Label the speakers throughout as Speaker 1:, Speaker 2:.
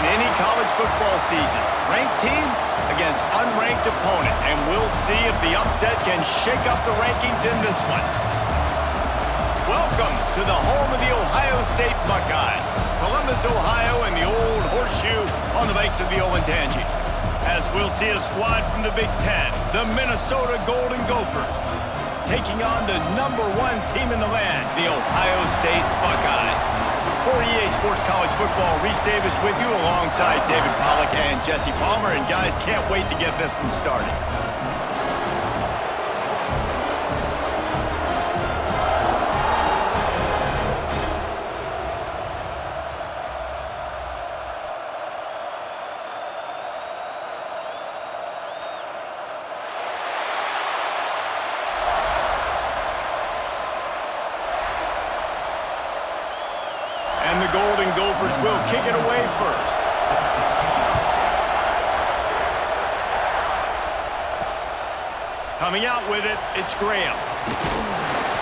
Speaker 1: in any college football season. Ranked team against unranked opponent, and we'll see if the upset can shake up the rankings in this one. Welcome to the home of the Ohio State Buckeyes, Columbus, Ohio, and the old horseshoe on the banks of the Olentangy. As we'll see a squad from the Big Ten, the Minnesota Golden Gophers, taking on the #1 team in the land, the Ohio State Buckeyes. For EA Sports College Football, Reese Davis with you alongside David Pollack and Jesse Palmer. And guys, can't wait to get this one started. And the Golden Gophers will kick it away first. Coming out with it, it's Graham.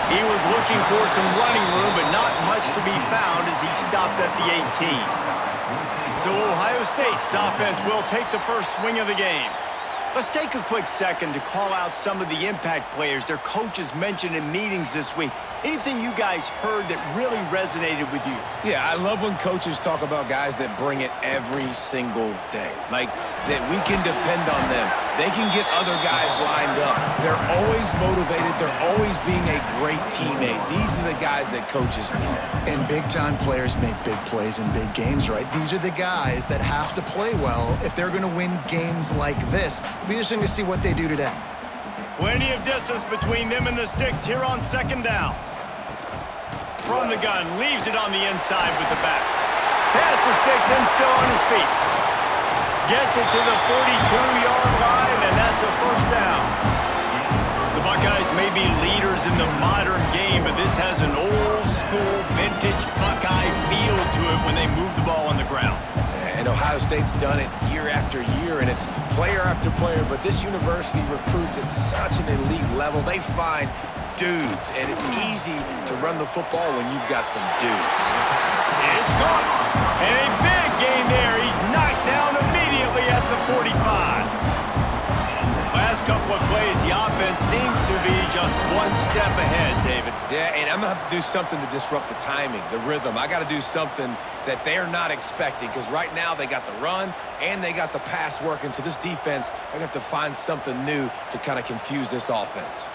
Speaker 1: He was looking for some running room, but not much to be found as he stopped at the 18. So Ohio State's offense will take the first swing of the game. Let's take a quick second to call out some of the impact players their coaches mentioned in meetings this week. Anything you guys heard that really resonated with you?
Speaker 2: Yeah, I love when coaches talk about guys that bring it every single day. Like, that we can depend on them. They can get other guys lined up. They're always motivated. They're always being a great teammate. These are the guys that coaches love.
Speaker 3: And big-time players make big plays in big games, right? These are the guys that have to play well if they're going to win games like this. It'll be interesting to see what they do today.
Speaker 1: Plenty of distance between them and the Stix here on second down. From the gun, leaves it on the inside with the back. Pass the Stix and still on his feet. Gets it to the 42-yard line, and that's a first down. The Buckeyes may be leaders in the modern game, but this has an old-school, vintage Buckeye feel to it when they move the ball on the ground.
Speaker 2: And Ohio State's done it year after year, and it's player after player, but this university recruits at such an elite level. They find dudes, and it's easy to run the football when you've got some dudes.
Speaker 1: It's caught, and a big gain there. He's knocked down immediately at the 45. Last couple of plays, the offense seems to be just one step ahead, David.
Speaker 2: Yeah, and I'm going to have to do something to disrupt the timing, the rhythm. I got to do something that they're not expecting, because right now they got the run and they got the pass working, so this defense, they're going to have to find something new to kind of confuse this offense.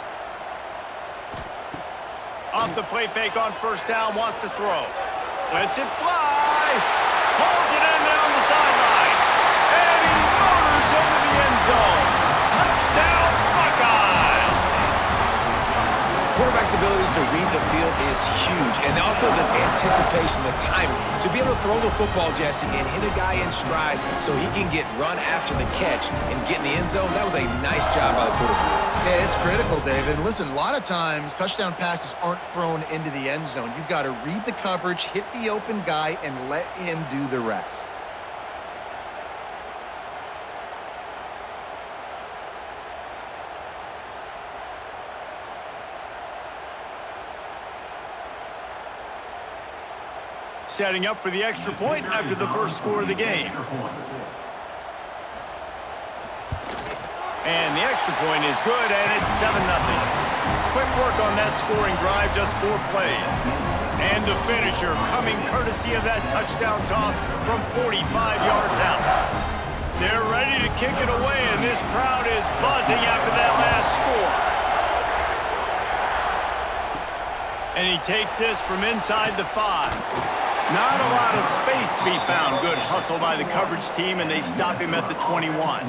Speaker 1: Off the play fake on first down, wants to throw. Lets it fly. Pulls it in down the sideline. And he motors into the end zone. Touchdown, Buckeyes!
Speaker 2: Quarterback's abilities to read the field is huge, and also the anticipation, the timing. To be able to throw the football, Jesse, and hit a guy in stride so he can get run after the catch and get in the end zone, that was a nice job by the quarterback.
Speaker 3: Yeah, it's critical, David. Listen, a lot of times touchdown passes aren't thrown into the end zone. You've got to read the coverage, hit the open guy, and let him do the rest.
Speaker 1: Setting up for the extra point after the first score of the game. And the extra point is good, and it's 7-0. Quick work on that scoring drive, just 4 plays. And the finisher coming courtesy of that touchdown toss from 45 yards out. They're ready to kick it away, and this crowd is buzzing after that last score. And he takes this from inside the 5. Not a lot of space to be found. Good hustle by the coverage team, and they stop him at the 21.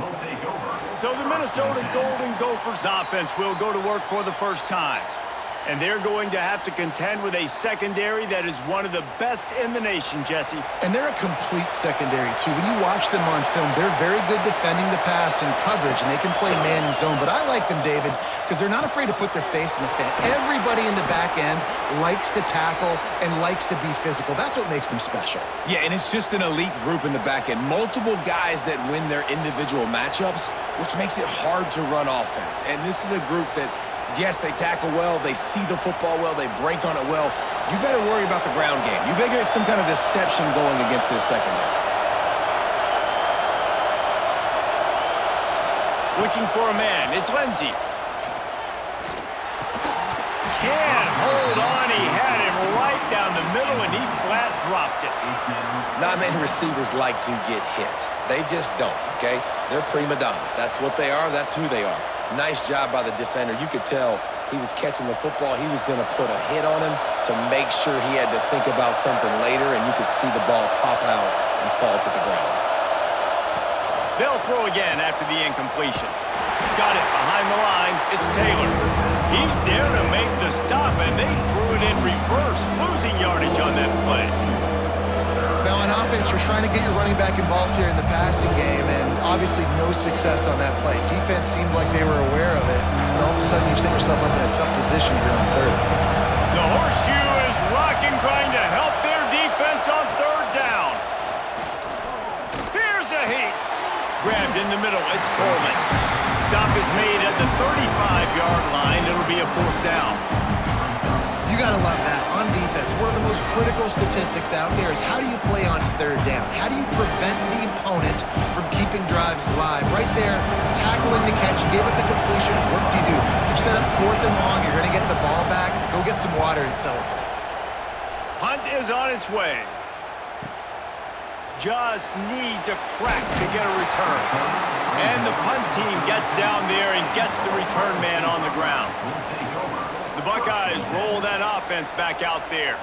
Speaker 1: So the Minnesota Golden Gophers offense will go to work for the first time. And they're going to have to contend with a secondary that is one of the best in the nation, Jesse.
Speaker 3: And they're a complete secondary, too. When you watch them on film, they're very good defending the pass and coverage, and they can play man and zone. But I like them, David, because they're not afraid to put their face in the fan. Everybody in the back end likes to tackle and likes to be physical. That's what makes them special.
Speaker 2: Yeah, and it's just an elite group in the back end. Multiple guys that win their individual matchups, which makes it hard to run offense. And this is a group that, yes, they tackle well, they see the football well, they break on it well. You better worry about the ground game. You better get some kind of deception going against this secondary.
Speaker 1: Looking for a man. It's Lindsay. Can't hold on. He had him right down the middle, and he flat dropped it.
Speaker 2: Not many receivers like to get hit. They just don't, okay? They're prima donnas. That's what they are. That's who they are. Nice job by the defender. You could tell he was catching the football. He was going to put a hit on him to make sure he had to think about something later, and you could see the ball pop out and fall to the ground.
Speaker 1: They'll throw again after the incompletion. Got it behind the line. It's Taylor. He's there to make the stop, and they threw it in reverse, losing yardage on that play.
Speaker 3: Now on offense, you're trying to get your running back involved here in the passing game, and obviously no success on that play. Defense seemed like they were aware of it, and all of a sudden you've set yourself up in a tough position here on third.
Speaker 1: The horseshoe is rocking, trying to help their defense on third down. Here's a heat. Grabbed in the middle. It's Coleman. Stop is made at the 35-yard line. It'll be a fourth down.
Speaker 3: You got to love that. On defense, one of the most critical statistics out there is how do you play on third down? How do you prevent the opponent from keeping drives alive? Right there, tackling the catch, you gave up the completion. What do? You set up fourth and long. You're going to get the ball back. Go get some water and celebrate.
Speaker 1: Punt is on its way. Just needs a crack to get a return. And the punt team gets down there and gets the return man on the ground. The Buckeyes roll that offense back out there.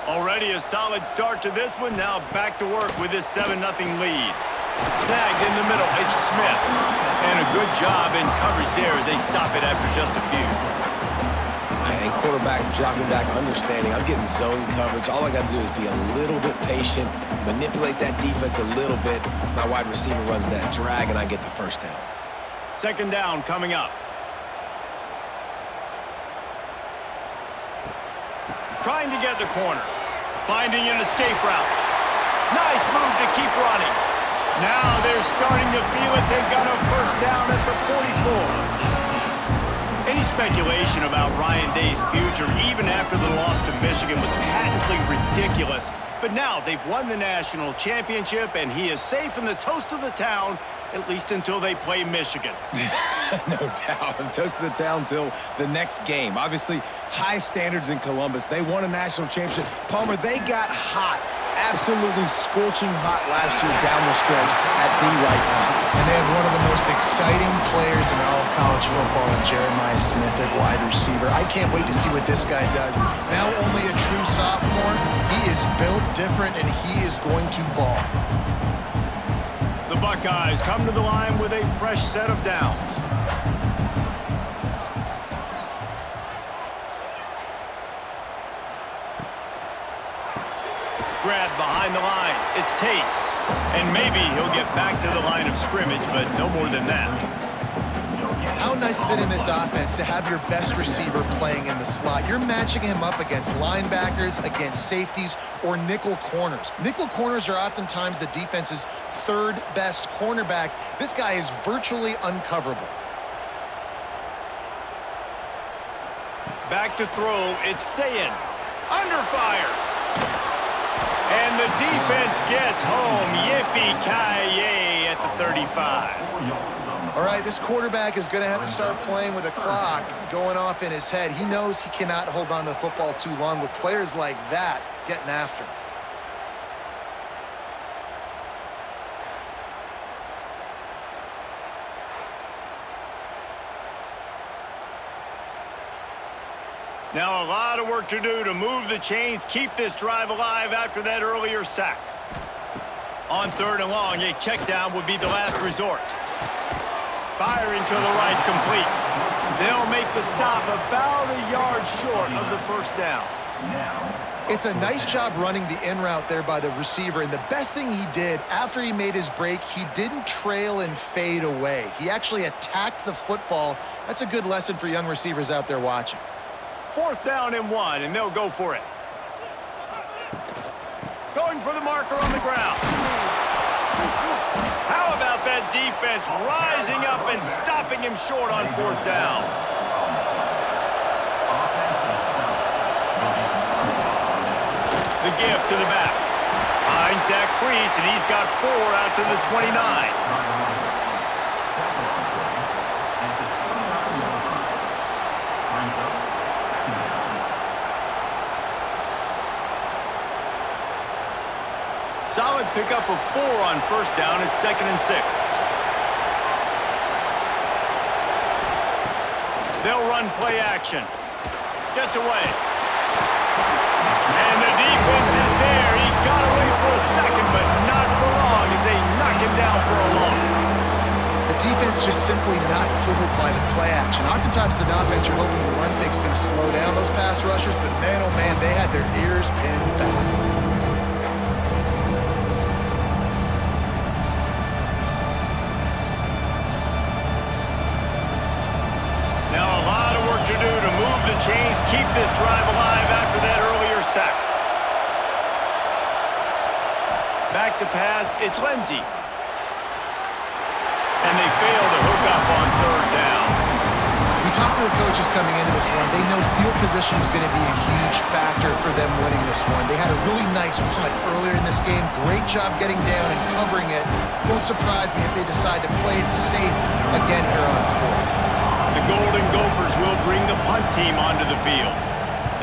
Speaker 1: Already a solid start to this one. Now back to work with this 7-0 lead. Snagged in the middle. It's Smith. And a good job in coverage there as they stop it after just a few.
Speaker 2: And quarterback dropping back, understanding I'm getting zone coverage. All I got to do is be a little bit patient, manipulate that defense a little bit. My wide receiver runs that drag, and I get the first down.
Speaker 1: Second down coming up. Trying to get the corner. Finding an escape route. Nice move to keep running. Now they're starting to feel it. They've got a first down at the 44. Any speculation about Ryan Day's future, even after the loss to Michigan, was patently ridiculous. But now they've won the national championship, and he is safe in the toast of the town, at least until they play Michigan.
Speaker 2: No doubt. I'm toast of the town until the next game. Obviously, high standards in Columbus. They won a national championship. Palmer, they got hot, absolutely scorching hot last year down the stretch at the right time.
Speaker 3: And they have one of the most exciting players in all of college football in Jeremiah Smith at wide receiver. I can't wait to see what this guy does. Now only a true sophomore. He is built different, and he is going to ball.
Speaker 1: The Buckeyes come to the line with a fresh set of downs. Grab behind the line. It's Tate. And maybe he'll get back to the line of scrimmage, but no more than that.
Speaker 3: How nice is it in this offense to have your best receiver playing in the slot? You're matching him up against linebackers, against safeties, or nickel corners. Nickel corners are oftentimes the defense's third best cornerback. This guy is virtually uncoverable.
Speaker 1: Back to throw. It's Sayin. Under fire. And the defense gets home. Yippee-ki-yay at the 35.
Speaker 3: All right, this quarterback is going to have to start playing with a clock going off in his head. He knows he cannot hold on to the football too long with players like that getting after him.
Speaker 1: Now a lot of work to do to move the chains, keep this drive alive after that earlier sack. On third and long, a check down would be the last resort. Firing to the right, complete. They'll make the stop about a yard short of the first down.
Speaker 3: It's a nice job running the in route there by the receiver, and the best thing he did after he made his break, he didn't trail and fade away. He actually attacked the football. That's a good lesson for young receivers out there watching.
Speaker 1: Fourth down and 1, and they'll go for it. Going for the marker on the ground. How about that defense rising up and stopping him short on fourth down? The give to the back. Finds that crease, and he's got 4 out to the 29. Solid pickup of 4 on first down. It's 2nd and 6. They'll run play action. Gets away. And the defense is there. He got away for a second, but not for long as they knock him down for a loss.
Speaker 3: The defense just simply not fooled by the play action. Oftentimes as an offense, you're hoping the run fake's going to slow down those pass rushers, but man, oh man, they had their ears pinned back.
Speaker 1: Now a lot of work to do to move the chains, keep this drive alive after that earlier sack. Back to pass, it's Lindsey. And they fail to hook up on 3rd down.
Speaker 3: We talked to the coaches coming into this one. They know field position is going to be a huge factor for them winning this one. They had a really nice punt earlier in this game. Great job getting down and covering it. Won't surprise me if they decide to play it safe again here on 4th.
Speaker 1: The Golden Gophers will bring the punt team onto the field.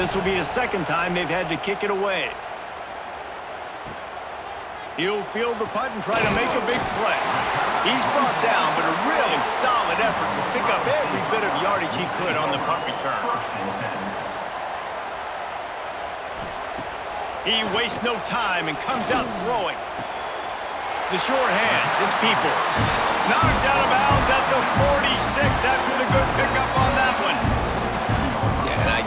Speaker 1: This will be the 2nd time they've had to kick it away. He'll field the punt and try to make a big play. He's brought down, but a really solid effort to pick up every bit of yardage he could on the punt return. He wastes no time and comes out throwing. The short hands, it's Peoples. Knocked out of bounds at the 46 after the good pickup on that one.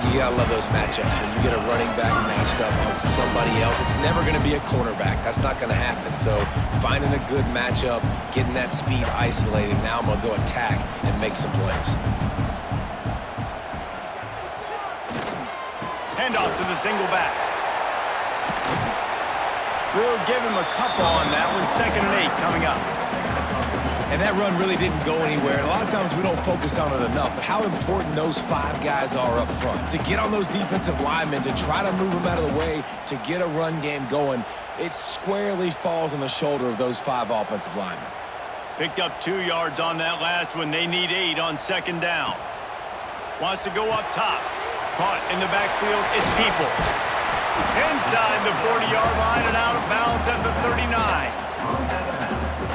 Speaker 2: You gotta love those matchups. When you get a running back matched up on somebody else, it's never gonna be a cornerback. That's not gonna happen. So finding a good matchup, getting that speed isolated, now I'm gonna go attack and make some plays.
Speaker 1: Handoff to the single back. We'll give him a couple on that one. 2nd and 8 coming up.
Speaker 2: And that run really didn't go anywhere. And a lot of times we don't focus on it enough, but how important those 5 guys are up front. To get on those defensive linemen, to try to move them out of the way, to get a run game going, it squarely falls on the shoulder of those 5 offensive linemen.
Speaker 1: Picked up 2 yards on that last one. They need 8 on 2nd down. Wants to go up top. Caught in the backfield. It's Peoples. Inside the 40-yard line and out of bounds at the 39.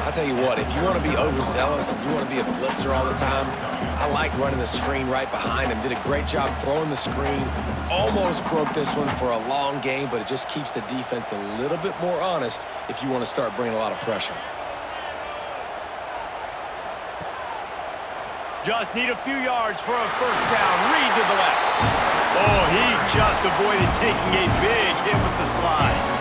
Speaker 2: I'll tell you what, if you want to be overzealous and you want to be a blitzer all the time, I like running the screen right behind him. Did a great job throwing the screen. Almost broke this one for a long game, but it just keeps the defense a little bit more honest if you want to start bringing a lot of pressure.
Speaker 1: Just need a few yards for a 1st down. Reed to the left. Oh, he just avoided taking a big hit with the slide.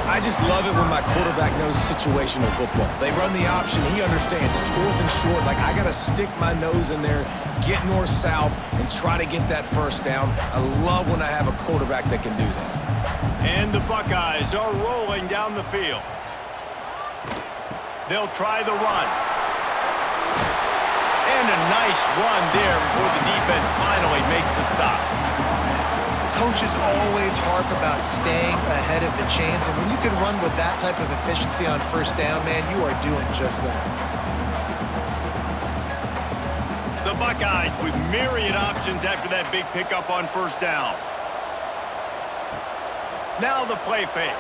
Speaker 2: I just love it when my quarterback knows situational football. They run the option. He understands. It's 4th and short. Like, I got to stick my nose in there, get north-south, and try to get that 1st down. I love when I have a quarterback that can do that.
Speaker 1: And the Buckeyes are rolling down the field. They'll try the run. And a nice run there before the defense finally makes the stop.
Speaker 3: Coaches always harp about staying ahead of the chains, and when you can run with that type of efficiency on 1st down, man, you are doing just that.
Speaker 1: The Buckeyes with myriad options after that big pickup on 1st down. Now the play fake.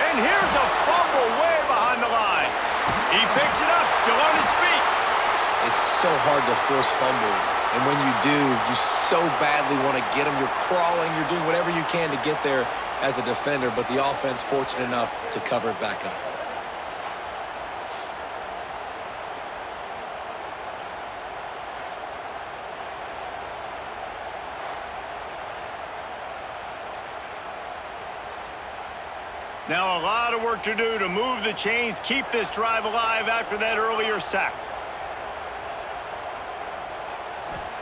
Speaker 1: And here's a fumble way behind the line. He picks it up, still on his feet.
Speaker 2: It's so hard to force fumbles, and when you do, you so badly want to get them. You're crawling, you're doing whatever you can to get there as a defender, but the offense fortunate enough to cover it back up.
Speaker 1: Now a lot of work to do to move the chains, keep this drive alive after that earlier sack.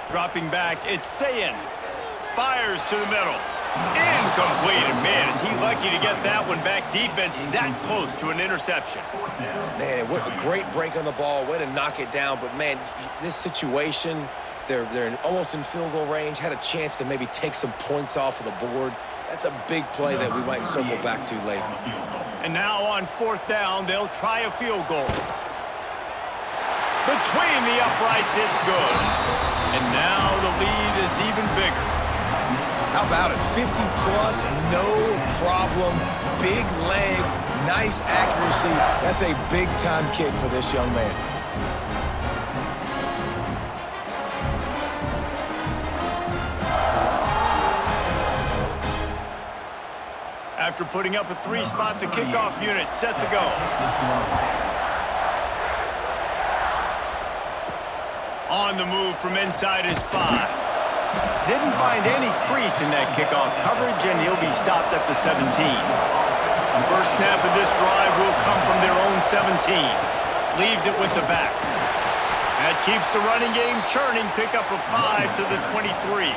Speaker 1: Dropping back, it's Sayin. Fires to the middle. Incomplete. And man, is he lucky to get that one back. Defense that close to an interception.
Speaker 2: Man, what a great break on the ball. Way to knock it down. But, man, this situation, they're almost in field goal range. Had a chance to maybe take some points off of the board. That's a big play that we might circle back to later.
Speaker 1: And now on 4th down, they'll try a field goal. Between the uprights, it's good. And now the lead is even bigger.
Speaker 2: How about it? 50-plus, no problem. Big leg, Nice accuracy. That's a big-time kick for this young man.
Speaker 1: After putting up a 3-spot, the kickoff unit set to go. On the move from inside his 5. Didn't find any crease in that kickoff coverage, and he'll be stopped at the 17. First snap of this drive will come from their own 17. Leaves it with the back. That keeps the running game churning. Pick up a 5 to the 23.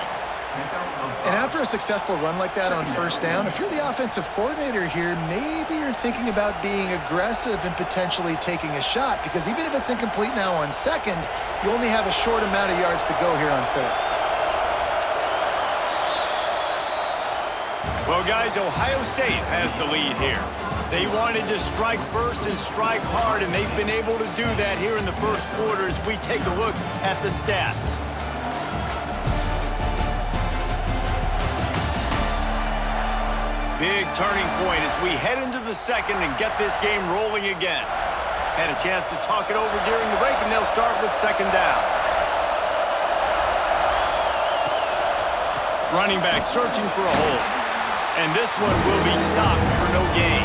Speaker 3: And after a successful run like that on first down, if you're the offensive coordinator here, maybe you're thinking about being aggressive and potentially taking a shot, because even if it's incomplete now on second, you only have a short amount of yards to go here on third.
Speaker 1: Well, guys, Ohio State has the lead here. They wanted to strike first and strike hard, and they've been able to do that here in the first quarter as we take a look at the stats. Big turning point as we head into the second and get this game rolling again. Had a chance to talk it over during the break, and they'll start with second down. Running back searching for a hole. And this one will be stopped for no gain.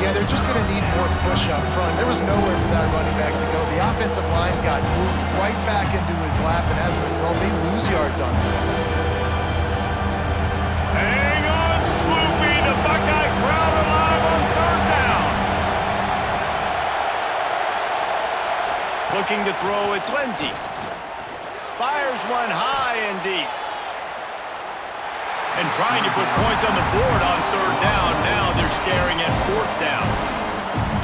Speaker 3: Yeah, they're just going to need more push up front. There was nowhere for that running back to go. The offensive line got moved right back into his lap, and as a result, they lose yards on him.
Speaker 1: Hang on, Sloopy. The Buckeye crowd alive on third down. Looking to throw, it's Lindsey. Fires one high and deep. And trying to put points on the board on third down. Now they're staring at fourth down.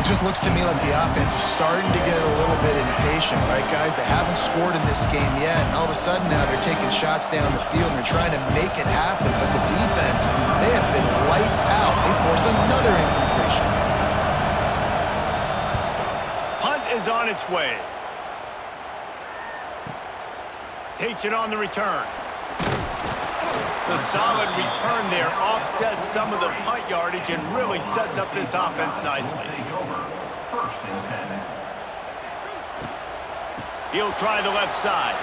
Speaker 3: It just looks to me like the offense is starting to get a little bit impatient, right, guys? They haven't scored in this game yet, and all of a sudden now they're taking shots down the field and they're trying to make it happen. But the defense, they have been lights out. They force another incompletion.
Speaker 1: Punt is on its way. Takes it on the return. The solid return there offsets some of the punt yardage and really sets up this offense nicely. He'll try the left side.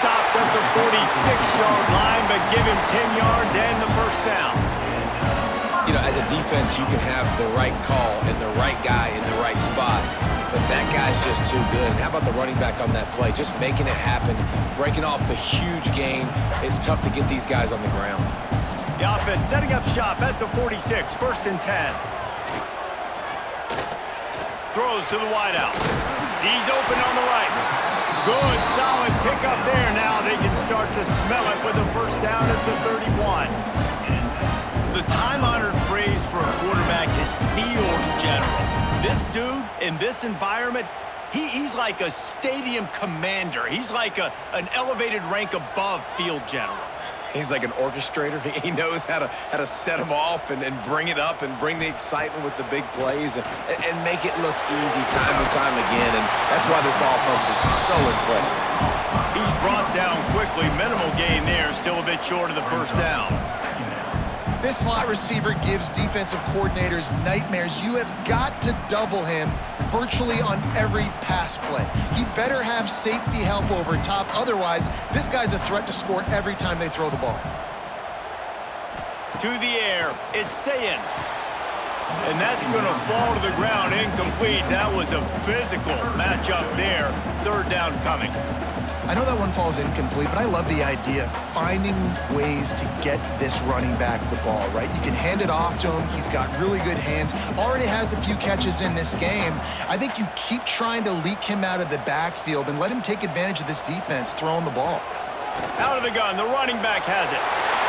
Speaker 1: Stopped at the 46-yard line, but give him 10 yards and the first down.
Speaker 2: You know, as a defense, you can have the right call and the right guy in the right spot, but that guy's just too good. And how about the running back on that play? Just making it happen, breaking off the huge gain. It's tough to get these guys on the ground.
Speaker 1: The offense setting up shop at the 46, first and 10. Throws to the wideout. He's open on the right. Good, solid pickup there. Now they can start to smell it with a first down at the 31. The time-honored phrase for a quarterback is field general. This dude, in this environment, he's like a stadium commander. He's like an elevated rank above field general.
Speaker 2: He's like an orchestrator. He knows how to set them off and bring it up and bring the excitement with the big plays and make it look easy time and time again. And that's why this offense is so impressive.
Speaker 1: He's brought down quickly. Minimal gain there. Still a bit short of the first down.
Speaker 3: This slot receiver gives defensive coordinators nightmares. You have got to double him virtually on every pass play. He better have safety help over top. Otherwise, this guy's a threat to score every time they throw the ball.
Speaker 1: To the air, it's Sayin. And that's going to fall to the ground incomplete. That was a physical matchup there. Third down coming.
Speaker 3: I know that one falls incomplete, but I love the idea of finding ways to get this running back the ball, right? You can hand it off to him. He's got really good hands. Already has a few catches in this game. I think you keep trying to leak him out of the backfield and let him take advantage of this defense throwing the ball.
Speaker 1: Out of the gun, the running back has it.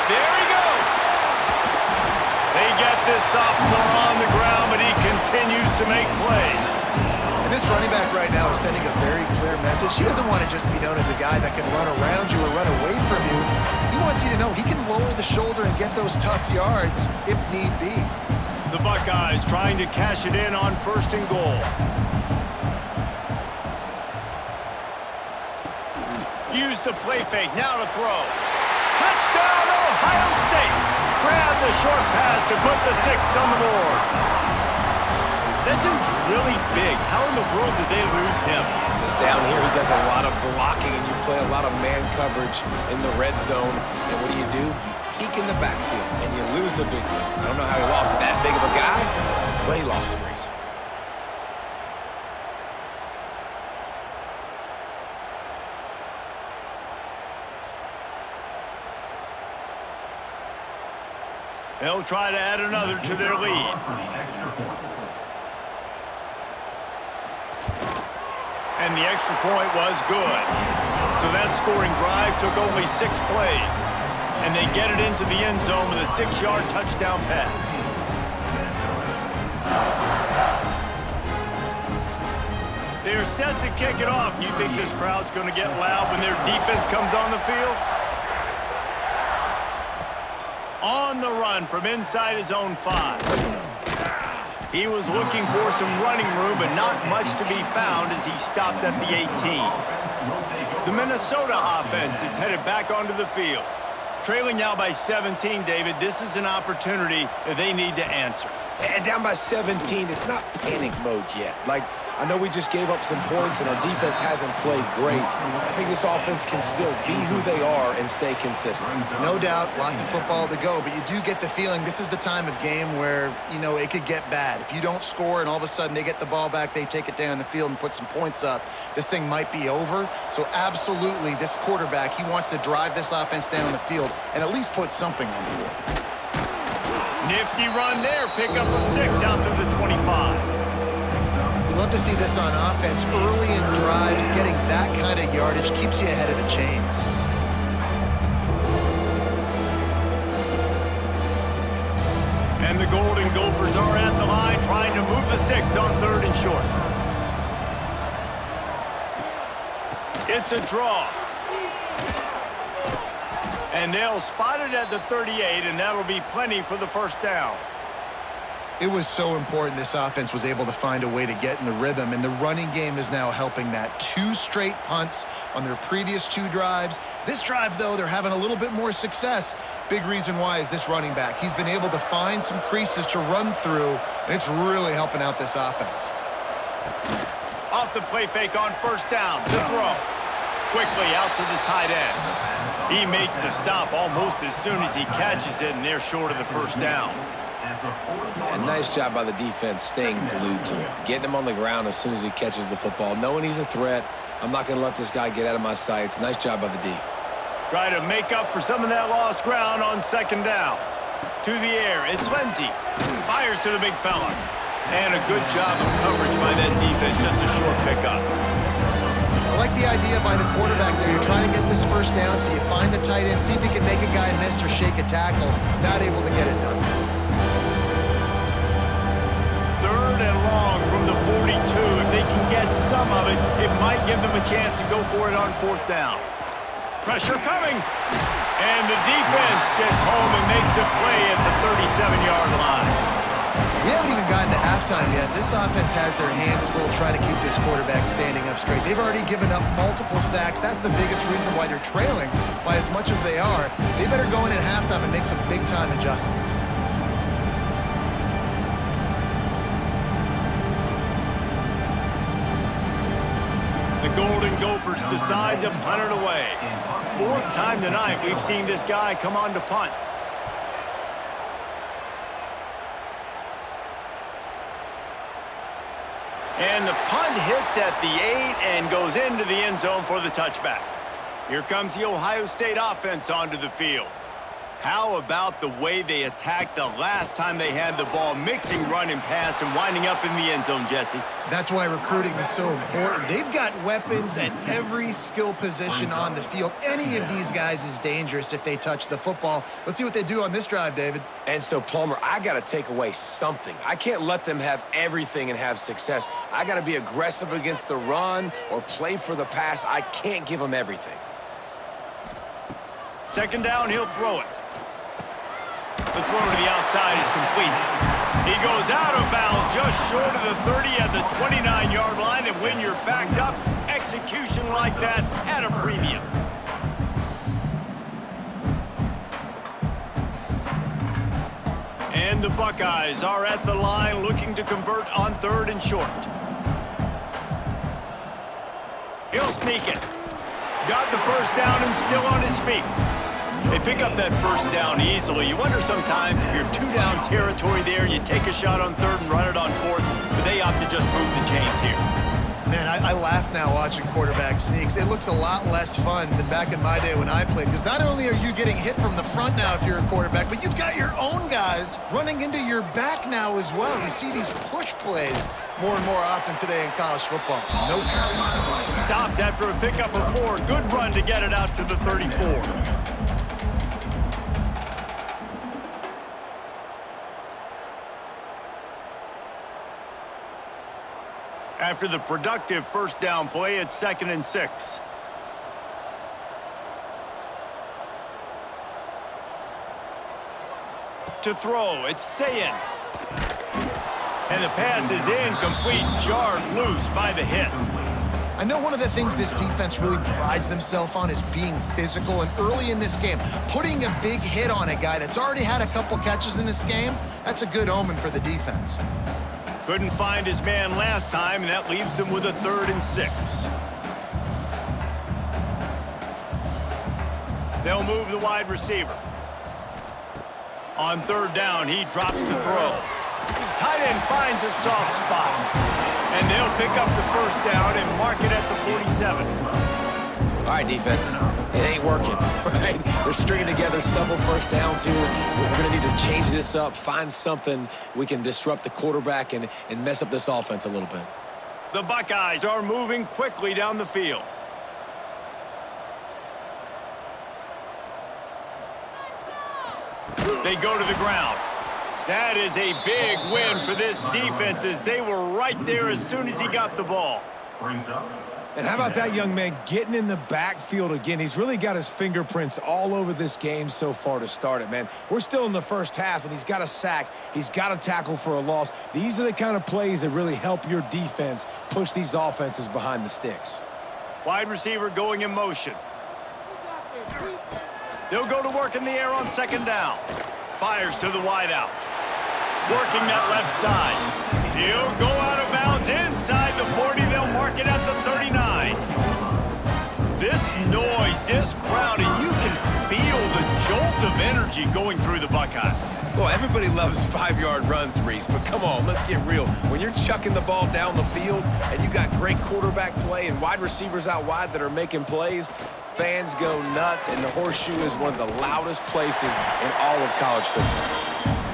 Speaker 1: There he goes! They get this sophomore on the ground, but he continues to make plays.
Speaker 3: And this running back right now is sending a very clear message. He doesn't want to just be known as a guy that can run around you or run away from you. He wants you to know he can lower the shoulder and get those tough yards if need be.
Speaker 1: The Buckeyes trying to cash it in on first and goal. Use the play fake, now to throw. Touchdown, Ohio State! Grab the short pass to put the 6 on the board. That dude's really big. How in the world did they lose him?
Speaker 2: Because down here he does a lot of blocking and you play a lot of man coverage in the red zone. And what do? Peek in the backfield and you lose the big field. I don't know how he lost that big of a guy, but he lost the race.
Speaker 1: They'll try to add another to their lead. And the extra point was good. So that scoring drive took only 6 plays. And they get it into the end zone with a 6-yard touchdown pass. They're set to kick it off. You think this crowd's going to get loud when their defense comes on the field? On the run from inside his own 5. He was looking for some running room, but not much to be found as he stopped at the 18. The Minnesota offense is headed back onto the field. Trailing now by 17, David, this is an opportunity that they need to answer.
Speaker 2: And down by 17, it's not panic mode yet. Like, I know we just gave up some points and our defense hasn't played great. I think this offense can still be who they are and stay consistent.
Speaker 3: No doubt, lots of football to go, but you do get the feeling this is the time of game where, you know, it could get bad. If you don't score and all of a sudden they get the ball back, they take it down the field and put some points up, this thing might be over. So absolutely, this quarterback, he wants to drive this offense down the field and at least put something on the board.
Speaker 1: Nifty run there, pickup of 6 out to the 25.
Speaker 3: You love to see this on offense. Early in drives, getting that kind of yardage keeps you ahead of the chains.
Speaker 1: And the Golden Gophers are at the line trying to move the sticks on 3rd and short. It's a draw. And they'll spot it at the 38, and that'll be plenty for the 1st down.
Speaker 3: It was so important this offense was able to find a way to get in the rhythm, and the running game is now helping that. 2 straight punts on their previous 2 drives. This drive, though, they're having a little bit more success. Big reason why is this running back. He's been able to find some creases to run through, and it's really helping out this offense.
Speaker 1: Off the play fake on 1st down. The throw. Quickly out to the tight end. He makes the stop almost as soon as he catches it, and they're short of the 1st down.
Speaker 2: And nice job by the defense staying glued to him. Getting him on the ground as soon as he catches the football. Knowing he's a threat, I'm not going to let this guy get out of my sights. Nice job by the D.
Speaker 1: Try to make up for some of that lost ground on 2nd down. To the air, it's Lindsey. Fires to the big fella. And a good job of coverage by that defense. Just a short pickup.
Speaker 3: I like the idea by the quarterback there. You're trying to get this 1st down, so you find the tight end, see if he can make a guy miss or shake a tackle. Not able to get it done.
Speaker 1: 3rd and long from the 42. If they can get some of it, it might give them a chance to go for it on 4th down. Pressure coming. And the defense gets home and makes a play at the 37-yard line.
Speaker 3: We haven't even gotten to halftime yet. This offense has their hands full trying to keep this quarterback standing up straight. They've already given up multiple sacks. That's the biggest reason why they're trailing by as much as they are. They better go in at halftime and make some big-time adjustments.
Speaker 1: The Golden Gophers decide to punt it away. 4th time tonight we've seen this guy come on to punt. And the punt hits at the 8 and goes into the end zone for the touchback. Here comes the Ohio State offense onto the field. How about the way they attacked the last time they had the ball, mixing run and pass and winding up in the end zone, Jesse?
Speaker 3: That's why recruiting is so important. They've got weapons at every skill position on the field. Any of these guys is dangerous if they touch the football. Let's see what they do on this drive, David.
Speaker 2: And so, Plummer, I got to take away something. I can't let them have everything and have success. I got to be aggressive against the run or play for the pass. I can't give them everything.
Speaker 1: 2nd down, he'll throw it. The throw to the outside is complete. He goes out of bounds just short of the 30 at the 29-yard line, and when you're backed up, execution like that at a premium. And the Buckeyes are at the line looking to convert on 3rd and short. He'll sneak it. Got the first down and still on his feet. They pick up that first down easily. You wonder sometimes if you're 2-down territory there, you take a shot on 3rd and run it on 4th, but they opt to just move the chains here.
Speaker 3: Man, I laugh now watching quarterback sneaks. It looks a lot less fun than back in my day when I played, because not only are you getting hit from the front now if you're a quarterback, but you've got your own guys running into your back now as well. You see these push plays more and more often today in college football. No fun.
Speaker 1: Stopped after a pickup of 4. Good run to get it out to the 34. After the productive first down play, it's 2nd and 6. To throw, it's Sayin. And the pass is incomplete, jarred loose by the hit.
Speaker 3: I know one of the things this defense really prides themselves on is being physical, and early in this game, putting a big hit on a guy that's already had a couple catches in this game, that's a good omen for the defense.
Speaker 1: Couldn't find his man last time, and that leaves him with a 3rd and 6. They'll move the wide receiver. On 3rd down, he drops to throw. Tight end finds a soft spot. And they'll pick up the first down and mark it at the 47.
Speaker 2: All right, defense. It ain't working, right? We're stringing together several first downs here. We're going to need to change this up, find something we can disrupt the quarterback and mess up this offense a little bit.
Speaker 1: The Buckeyes are moving quickly down the field. They go to the ground. That is a big win for this defense, as they were right there as soon as he got the ball.
Speaker 2: And how about that young man getting in the backfield again? He's really got his fingerprints all over this game so far to start it, man. We're still in the first half, and he's got a sack. He's got a tackle for a loss. These are the kind of plays that really help your defense push these offenses behind the sticks.
Speaker 1: Wide receiver going in motion. They'll go to work in the air on 2nd down. Fires to the wideout. Working that left side. He'll go out of bounds inside the 40. They'll mark it at the 39. This noise, this crowd, and you can feel the jolt of energy going through the Buckeyes.
Speaker 2: Well, everybody loves 5-yard runs, Reese, but come on, let's get real. When you're chucking the ball down the field and you got great quarterback play and wide receivers out wide that are making plays, fans go nuts, and the horseshoe is one of the loudest places in all of college football.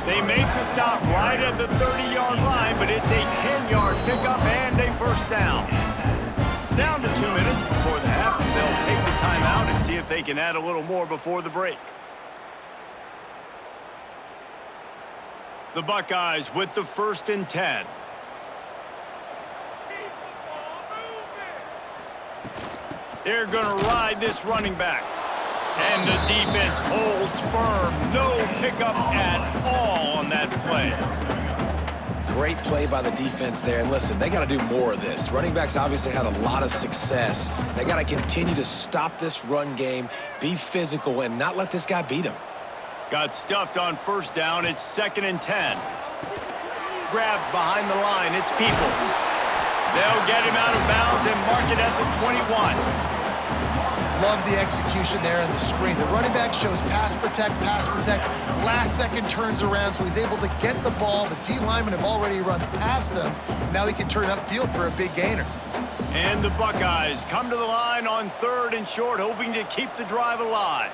Speaker 1: They make the stop right at the 30-yard line, but it's a 10-yard pickup and a first down. Down to 2 minutes before the half, and they'll take the timeout and see if they can add a little more before the break. The Buckeyes with the 1st and 10. They're going to ride this running back. And the defense holds firm. No pickup at all on that play.
Speaker 2: Great play by the defense there. And listen, they got to do more of this. Running backs obviously had a lot of success. They got to continue to stop this run game, be physical, and not let this guy beat them.
Speaker 1: Got stuffed on 1st down. It's 2nd and 10. Grabbed behind the line. It's Peoples. They'll get him out of bounds and mark it at the 21.
Speaker 3: Love the execution there on the screen. The running back shows pass protect, last second turns around, so he's able to get the ball. The D linemen have already run past him. Now he can turn upfield for a big gainer.
Speaker 1: And the Buckeyes come to the line on 3rd and short, hoping to keep the drive alive.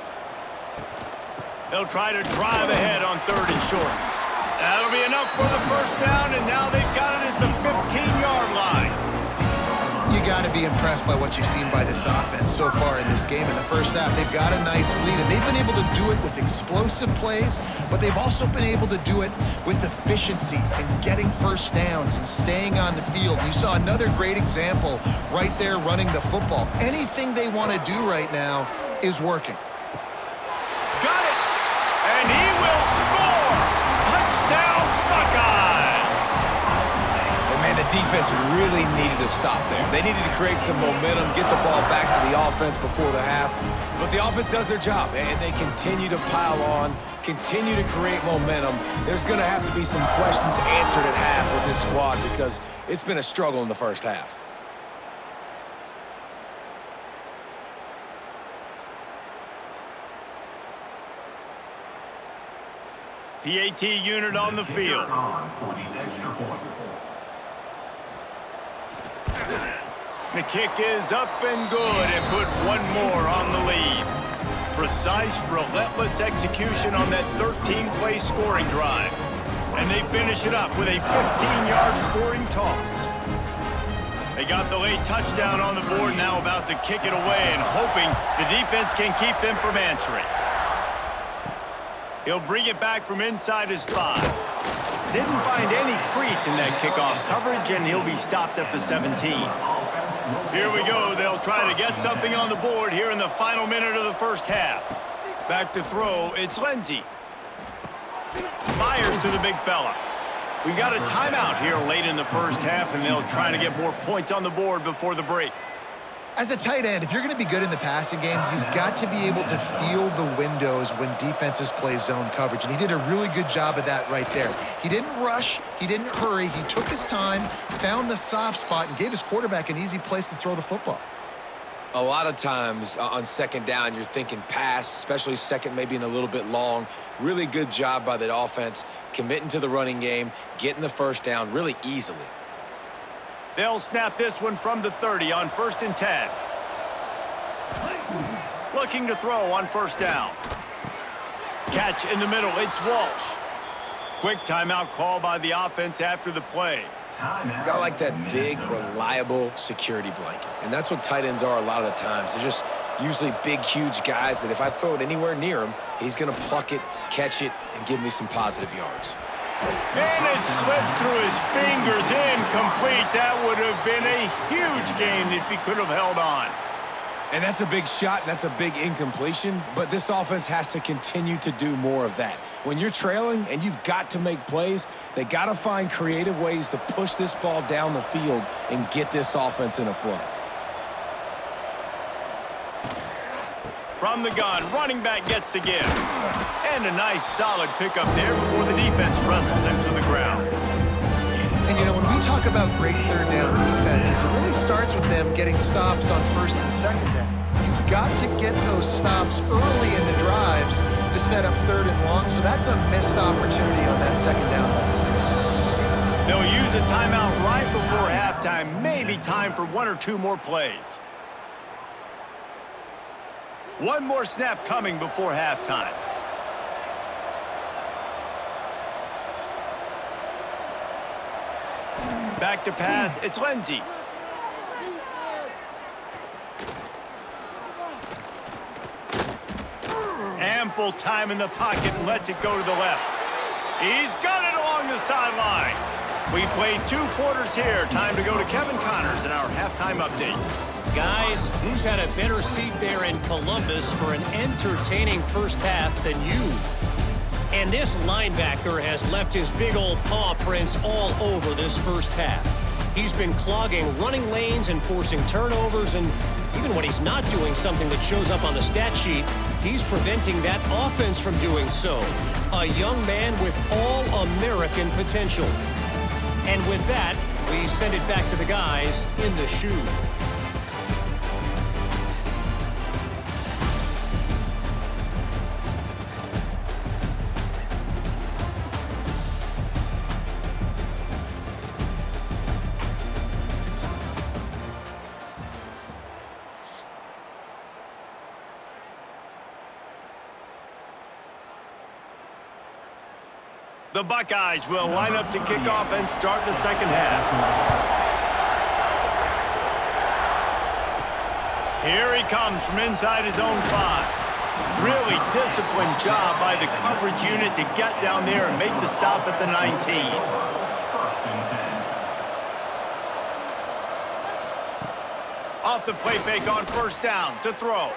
Speaker 1: They'll try to drive ahead on 3rd and short. That'll be enough for the first down, and now they've got it at the 15-yard line.
Speaker 3: You got to be impressed by what you've seen by this offense so far in this game. In the first half, they've got a nice lead, and they've been able to do it with explosive plays, but they've also been able to do it with efficiency and getting first downs and staying on the field. You saw another great example right there running the football. Anything they want to do right now is working.
Speaker 1: Got it! And he will score! Touchdown, Buckeyes!
Speaker 2: And man, the defense really needed to stop there. They needed to create some momentum, get the ball back to the offense before the half. But the offense does their job, and they continue to pile on, continue to create momentum. There's going to have to be some questions answered at half with this squad because it's been a struggle in the first half.
Speaker 1: PAT unit on the field. The kick is up and good and put one more on the lead. Precise, relentless execution on that 13-play scoring drive. And they finish it up with a 15-yard scoring toss. They got the late touchdown on the board, now about to kick it away and hoping the defense can keep them from answering. He'll bring it back from inside his 5. Didn't find any crease in that kickoff coverage, and he'll be stopped at the 17. Here we go. They'll try to get something on the board here in the final minute of the first half. Back to throw. It's Lindsey. Fires to the big fella. We got a timeout here late in the first half, and they'll try to get more points on the board before the break.
Speaker 3: As a tight end, if you're going to be good in the passing game, you've got to be able to feel the windows when defenses play zone coverage, and he did a really good job of that right there. He didn't rush, he didn't hurry, he took his time, found the soft spot, and gave his quarterback an easy place to throw the football.
Speaker 2: A lot of times on second down, you're thinking pass, especially second, maybe in a little bit long. Really good job by the offense, committing to the running game, getting the first down really easily.
Speaker 1: They'll snap this one from the 30 on 1st and 10. Looking to throw on 1st down. Catch in the middle, it's Walsh. Quick timeout call by the offense after the play.
Speaker 2: Got like that big, reliable security blanket. And that's what tight ends are a lot of the times. They're just usually big, huge guys that if I throw it anywhere near him, he's going to pluck it, catch it, and give me some positive yards.
Speaker 1: And it slips through his fingers, incomplete. That would have been a huge gain if he could have held on.
Speaker 2: And that's a big shot, and that's a big incompletion, but this offense has to continue to do more of that. When you're trailing and you've got to make plays, they got to find creative ways to push this ball down the field and get this offense in a flow.
Speaker 1: From the gun, running back gets to give. And a nice solid pickup there before the defense wrestles him to the ground.
Speaker 3: And, you know, when we talk about great third down defenses, it really starts with them getting stops on 1st and 2nd down. You've got to get those stops early in the drives to set up 3rd and long, so that's a missed opportunity on that 2nd down by this defense.
Speaker 1: They'll use a timeout right before halftime, maybe time for 1 or 2 more plays. One more snap coming before halftime. Back to pass, it's Lindsey. Ample time in the pocket and lets it go to the left. He's got it along the sideline. We've played 2 quarters here. Time to go to Kevin Connors in our halftime update.
Speaker 4: Guys, who's had a better seat there in Columbus for an entertaining first half than you? And this linebacker has left his big old paw prints all over this first half. He's been clogging running lanes and forcing turnovers, and even when he's not doing something that shows up on the stat sheet, he's preventing that offense from doing so. A young man with all-American potential. And with that, we send it back to the guys in the shoe.
Speaker 1: The Buckeyes will line up to kick off and start the second half. Here he comes from inside his own 5. Really disciplined job by the coverage unit to get down there and make the stop at the 19. Off the play fake on 1st down to throw.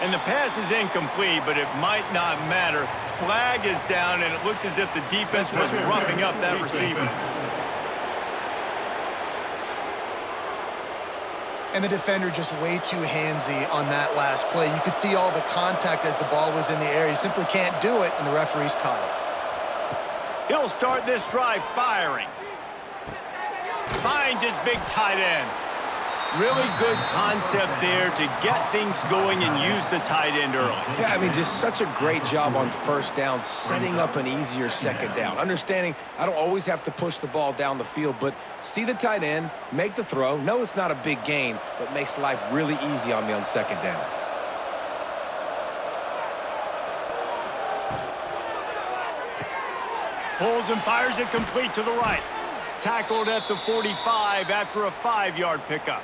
Speaker 1: And the pass is incomplete, but it might not matter. Flag is down, and it looked as if the defense was roughing up that receiver.
Speaker 3: And the defender just way too handsy on that last play. You could see all the contact as the ball was in the air. He simply can't do it, and the referee's caught it.
Speaker 1: He'll start this drive firing. Finds his big tight end. Really good concept there to get things going and use the tight end early.
Speaker 2: Yeah, I mean, just such a great job on first down, setting up an easier second down. Understanding I don't always have to push the ball down the field, but see the tight end, make the throw. No, it's not a big gain, but makes life really easy on me on second down.
Speaker 1: Pulls and fires it complete to the right. Tackled at the 45 after a 5-yard pickup.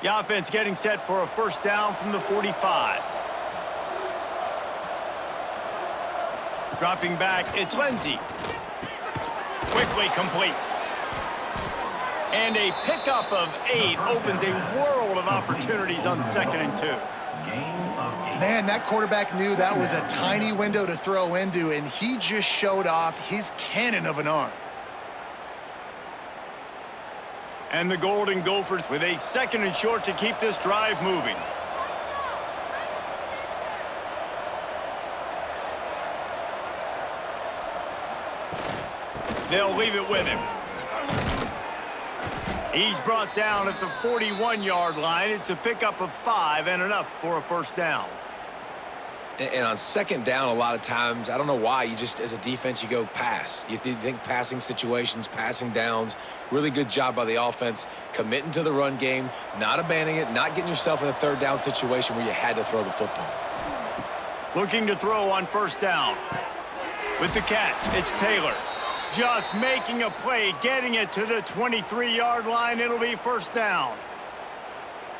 Speaker 1: The offense getting set for a first down from the 45. Dropping back, it's Lindsey. Quickly complete. And a pickup of 8 opens a world of opportunities on 2nd and 2.
Speaker 3: Man, that quarterback knew that was a tiny window to throw into, and he just showed off his cannon of an arm.
Speaker 1: And the Golden Gophers with a 2nd and short to keep this drive moving. They'll leave it with him. He's brought down at the 41-yard line. It's a pickup of 5 and enough for a first down.
Speaker 2: And on second down, a lot of times, I don't know why, you just, as a defense, you go pass. You think passing situations, passing downs. Really good job by the offense, committing to the run game, not abandoning it, not getting yourself in a third down situation where you had to throw the football.
Speaker 1: Looking to throw on first down. With the catch, it's Taylor. Just making a play, getting it to the 23-yard line. It'll be first down.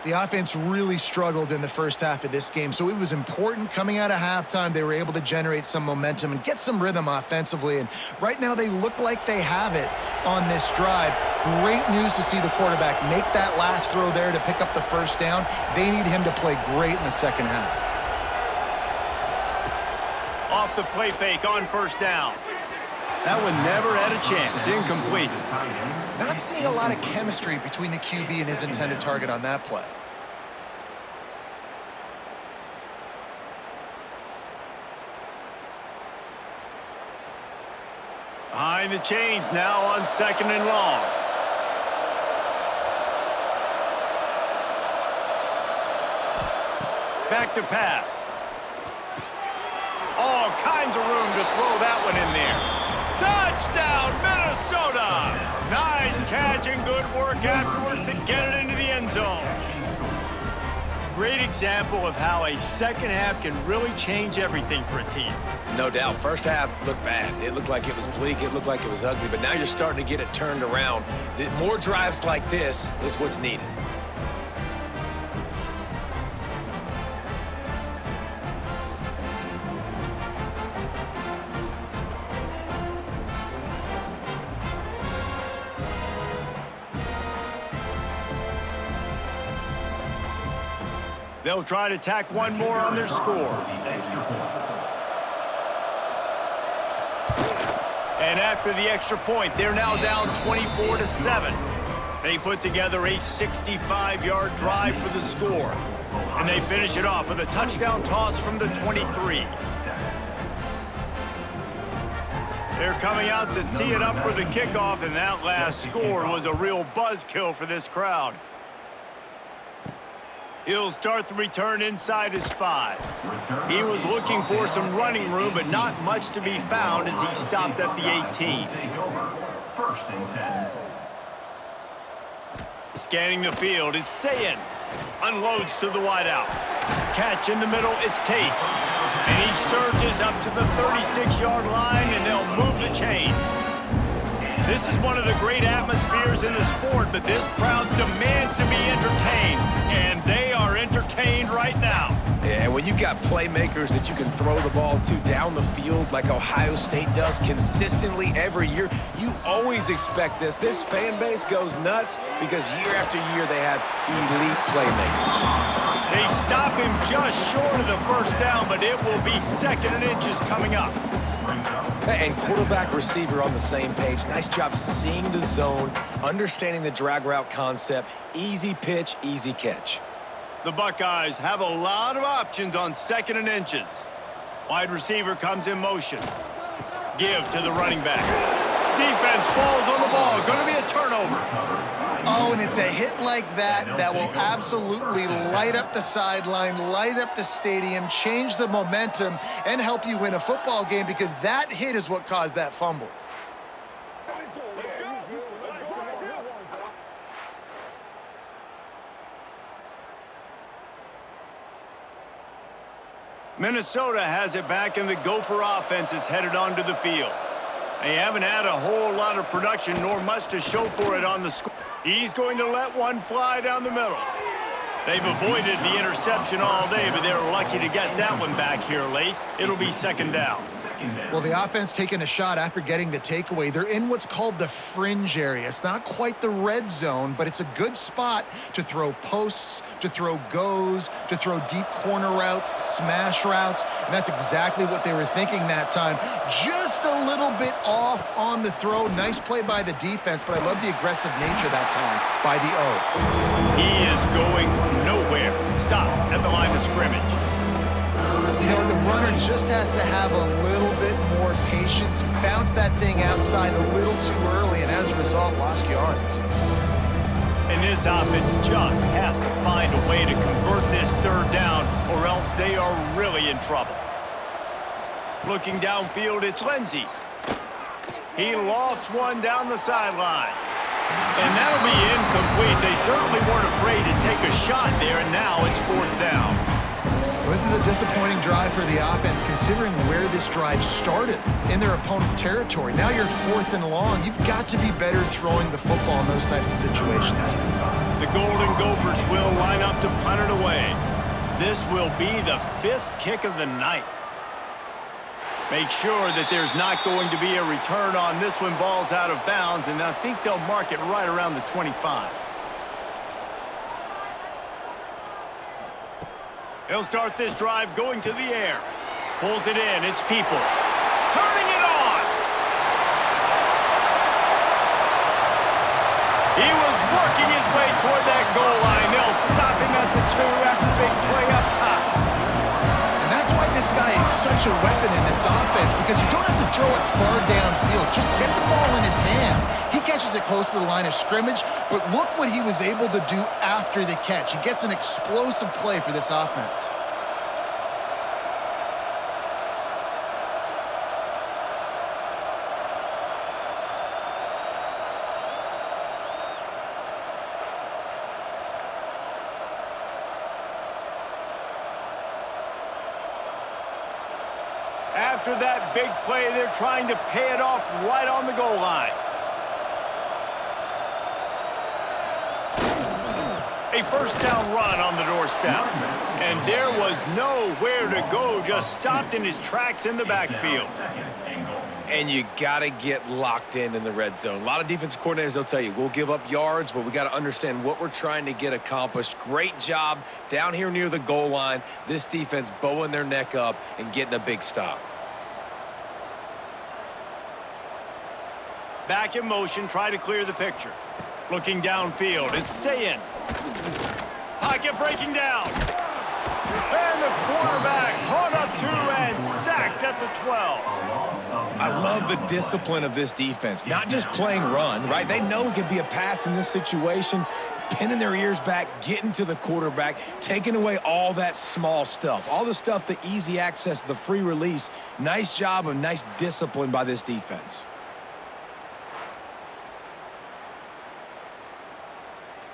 Speaker 3: The offense really struggled in the first half of this game, so it was important coming out of halftime. They were able to generate some momentum and get some rhythm offensively, and right now they look like they have it on this drive. Great news to see the quarterback make that last throw there to pick up the first down. They need him to play great in the second half.
Speaker 1: Off the play fake on first down. That one never had a chance. Incomplete.
Speaker 3: Not seeing a lot of chemistry between the QB and his intended target on that play.
Speaker 1: Behind the chains now on 2nd and long. Back to pass. All kinds of room to throw that one in there. Touchdown, Minnesota! Nice catch and good work afterwards to get it into the end zone. Great example of how a second half can really change everything for a team.
Speaker 2: No doubt. First half looked bad. It looked like it was bleak. It looked like it was ugly. But now you're starting to get it turned around. More drives like this is what's needed.
Speaker 1: They'll try to tack one more on their score. And after the extra point, they're now down 24-7. They put together a 65-yard drive for the score. And they finish it off with a touchdown toss from the 23. They're coming out to tee it up for the kickoff, and that last score was a real buzzkill for this crowd. He'll start the return inside his 5. He was looking for some running room, but not much to be found as he stopped at the 18. Scanning the field, it's Sayin. Unloads to the wideout. Catch in the middle, it's Tate. And he surges up to the 36-yard line, and they'll move the chain. This is one of the great atmospheres in the sport, but this crowd demands to be entertained, and they are entertained right now.
Speaker 2: Yeah, when when you've got playmakers that you can throw the ball to down the field like Ohio State does consistently every year, you always expect this. This fan base goes nuts because year after year they have elite playmakers.
Speaker 1: They stop him just short of the first down, but it will be 2nd and inches coming up.
Speaker 2: And quarterback receiver on the same page. Nice job seeing the zone, understanding the drag route concept. Easy pitch, easy catch.
Speaker 1: The Buckeyes have a lot of options on 2nd and inches. Wide receiver comes in motion. Give to the running back. Defense falls on the ball. Going to be a turnover.
Speaker 3: Oh, and it's a hit like that that will absolutely light up the sideline, light up the stadium, change the momentum, and help you win a football game because that hit is what caused that fumble.
Speaker 1: Minnesota has it back, and the Gopher offense is headed onto the field. They haven't had a whole lot of production, nor much to show for it on the score. He's going to let one fly down the middle. They've avoided the interception all day, but they're lucky to get that one back here late. It'll be 2nd down.
Speaker 3: Well, the offense taking a shot after getting the takeaway. They're in what's called the fringe area. It's not quite the red zone, but it's a good spot to throw posts, to throw goes, to throw deep corner routes, smash routes, and that's exactly what they were thinking that time. Just a little bit off on the throw. Nice play by the defense, but I love the aggressive nature that time by the O.
Speaker 1: He is going nowhere. Stop at the line of scrimmage.
Speaker 3: You know, the runner just has to have a little bit more patience. Bounce that thing outside a little too early, and as a result, lost yards.
Speaker 1: And this offense just has to find a way to convert this 3rd down, or else they are really in trouble. Looking downfield, it's Lindsey. He lofts one down the sideline. And that'll be incomplete. They certainly weren't afraid to take a shot there, and now it's 4th down.
Speaker 3: Well, this is a disappointing drive for the offense, considering where this drive started in their opponent territory. Now you're 4th and long. You've got to be better throwing the football in those types of situations.
Speaker 1: The Golden Gophers will line up to punt it away. This will be the 5th kick of the night. Make sure that there's not going to be a return on this one. Ball's out of bounds, and I think they'll mark it right around the 25. He'll start this drive going to the air. Pulls it in. It's Peoples. Turning it on. He was working his way toward that goal line. They'll stop him at the 2 after the big play up top.
Speaker 3: And that's why this guy is such a weapon in this offense, because you don't have to throw it far downfield. Just get the ball in his hands. He catches it close to the line of scrimmage, but look what he was able to do after the catch. He gets an explosive play for this offense.
Speaker 1: After that big play, they're trying to pay it off right on the goal line. A 1st down run on the doorstep. And there was nowhere to go, just stopped in his tracks in the backfield.
Speaker 2: And you got to get locked in the red zone. A lot of defensive coordinators, they'll tell you, we'll give up yards, but we got to understand what we're trying to get accomplished. Great job down here near the goal line. This defense bowing their neck up and getting a big stop.
Speaker 1: Back in motion, try to clear the picture. Looking downfield, it's Sayin. Pocket breaking down. And the quarterback caught up 2 and sacked at the 12.
Speaker 2: I love the discipline of this defense. Not just playing run, right? They know it could be a pass in this situation. Pinning their ears back, getting to the quarterback, taking away all that small stuff. All the stuff, the easy access, the free release. Nice job and nice discipline by this defense.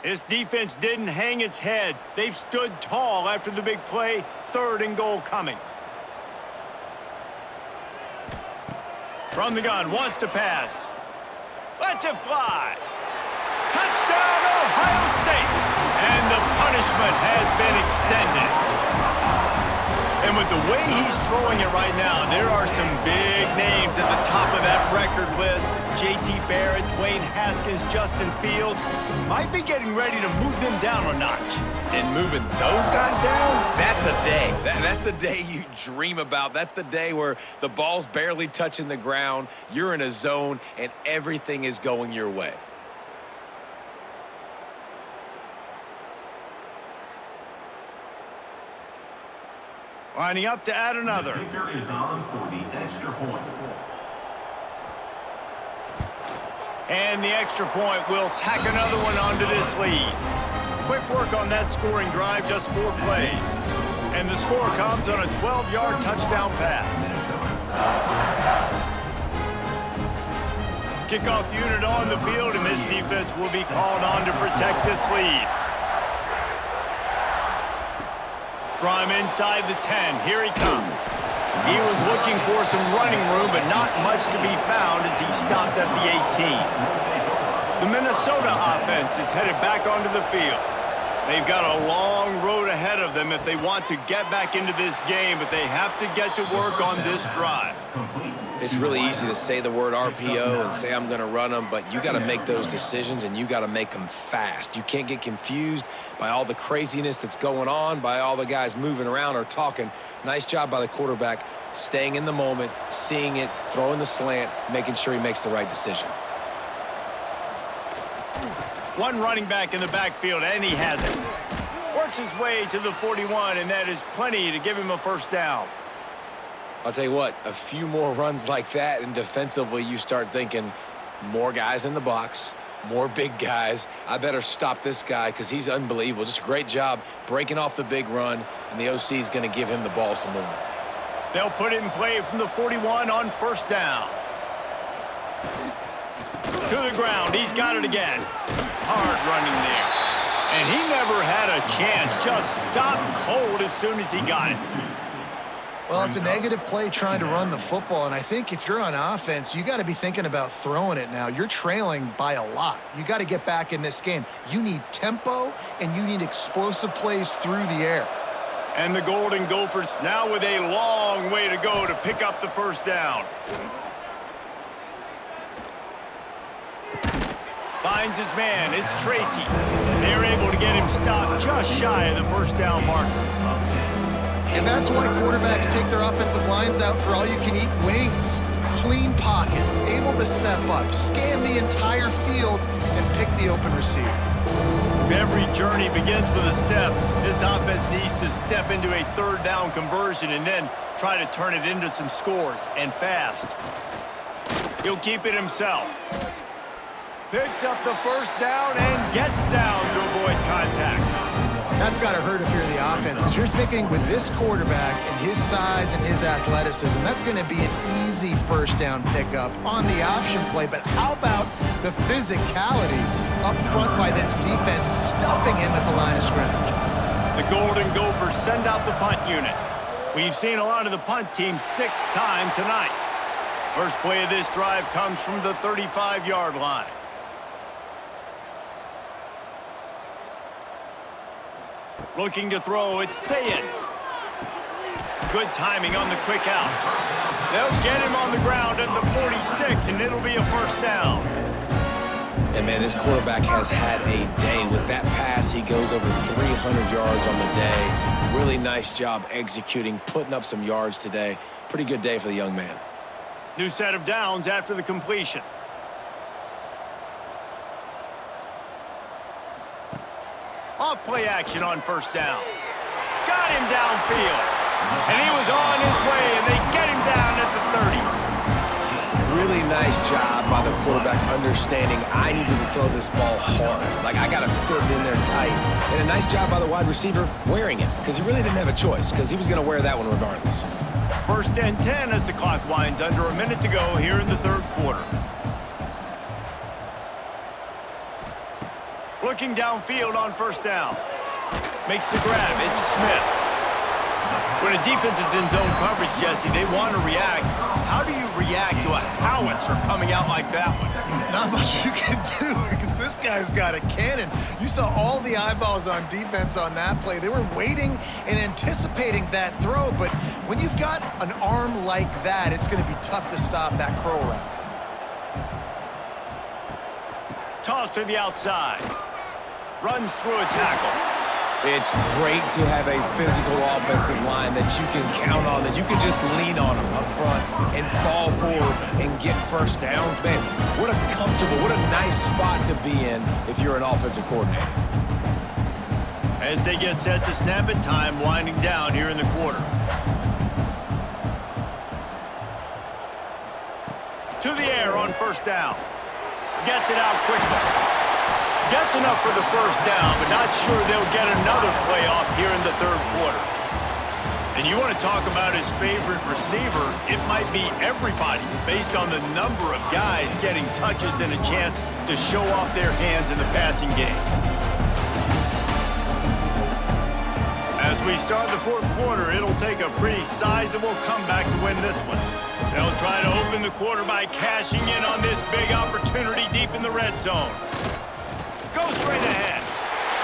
Speaker 1: This defense didn't hang its head. They've stood tall after the big play. 3rd and goal coming. From the gun, wants to pass. Lets it fly. Touchdown, Ohio State. And the punishment has been extended. And with the way he's throwing it right now, there are some big names at the top of that record list. J.T. Barrett, Dwayne Haskins, Justin Fields might be getting ready to move them down a notch.
Speaker 2: And moving those guys down, that's a day. That's the day you dream about. That's the day where the ball's barely touching the ground, you're in a zone, and everything is going your way.
Speaker 1: Lining up to add another.
Speaker 5: The kicker is on for the extra point.
Speaker 1: And the extra point will tack another one onto this lead. Quick work on that scoring drive, just 4 plays. And the score comes on a 12-yard touchdown pass. Kickoff unit on the field, and this defense will be called on to protect this lead. From inside the 10, here he comes. He was looking for some running room, but not much to be found as he stopped at the 18. The Minnesota offense is headed back onto the field. They've got a long road ahead of them if they want to get back into this game, but they have to get to work on this drive.
Speaker 2: It's really easy to say the word RPO and say I'm going to run them, but you got to make those decisions, and you got to make them fast. You can't get confused by all the craziness that's going on, by all the guys moving around or talking. Nice job by the quarterback, staying in the moment, seeing it, throwing the slant, making sure he makes the right decision.
Speaker 1: One running back in the backfield, and he has it. Works his way to the 41, and that is plenty to give him a first down.
Speaker 2: I'll tell you what, a few more runs like that, and defensively you start thinking more guys in the box, more big guys. I better stop this guy because he's unbelievable. Just a great job breaking off the big run, and the OC is going to give him the ball some more.
Speaker 1: They'll put it in play from the 41 on first down. To the ground, he's got it again. Hard running there. And he never had a chance, just stopped cold as soon as he got it.
Speaker 3: Well, it's a negative play trying to run the football, and I think if you're on offense, you got to be thinking about throwing it now. You're trailing by a lot. You got to get back in this game. You need tempo, and you need explosive plays through the air.
Speaker 1: And the Golden Gophers now with a long way to go to pick up the first down. Finds his man. It's Tracy. They're able to get him stopped just shy of the first down marker.
Speaker 3: And that's why quarterbacks take their offensive lines out for all-you-can-eat wings. Clean pocket, able to step up, scan the entire field, and pick the open receiver.
Speaker 1: If every journey begins with a step, this offense needs to step into a third down conversion and then try to turn it into some scores, and fast. He'll keep it himself. Picks up the first down and gets down to avoid contact.
Speaker 3: That's got to hurt if you're the offense, because you're thinking with this quarterback and his size and his athleticism, that's going to be an easy first down pickup on the option play. But how about the physicality up front by this defense, stuffing him at the line of scrimmage?
Speaker 1: The Golden Gophers send out the punt unit. We've seen a lot of the punt team 6 times tonight. First play of this drive comes from the 35-yard line. Looking to throw, it's Sayin. Good timing on the quick out. They'll get him on the ground at the 46, and it'll be a first down.
Speaker 2: And, man, this quarterback has had a day. With that pass, he goes over 300 yards on the day. Really nice job executing, putting up some yards today. Pretty good day for the young man.
Speaker 1: New set of downs after the completion. Off play action on first down. Got him downfield. And he was on his way, and they get him down at the 30.
Speaker 2: Really nice job by the quarterback understanding I needed to throw this ball hard. Like, I got to fit it in there tight. And a nice job by the wide receiver wearing it, because he really didn't have a choice, because he was going to wear that one regardless.
Speaker 1: First and 10 as the clock winds under a minute to go here in the third quarter. Looking downfield on first down. Makes the grab. It's Smith. When a defense is in zone coverage, Jesse, they want to react. How do you react to a howitzer coming out like that one?
Speaker 3: Not much you can do, because this guy guy's got a cannon. You saw all the eyeballs on defense on that play. They were waiting and anticipating that throw, but when you've got an arm like that, it's going to be tough to stop that curl route.
Speaker 1: Toss to the outside. Runs through a tackle.
Speaker 2: It's great to have a physical offensive line that you can count on, that you can just lean on them up front and fall forward and get first downs. Man, what a comfortable, what a nice spot to be in if you're an offensive coordinator.
Speaker 1: As they get set to snap it, time winding down here in the quarter. To the air on first down. Gets it out quickly. Gets enough for the first down, but not sure they'll get another play off here in the third quarter. And you want to talk about his favorite receiver, it might be everybody based on the number of guys getting touches and a chance to show off their hands in the passing game. As we start the fourth quarter, it'll take a pretty sizable comeback to win this one. They'll try to open the quarter by cashing in on this big opportunity deep in the red zone. Goes straight ahead.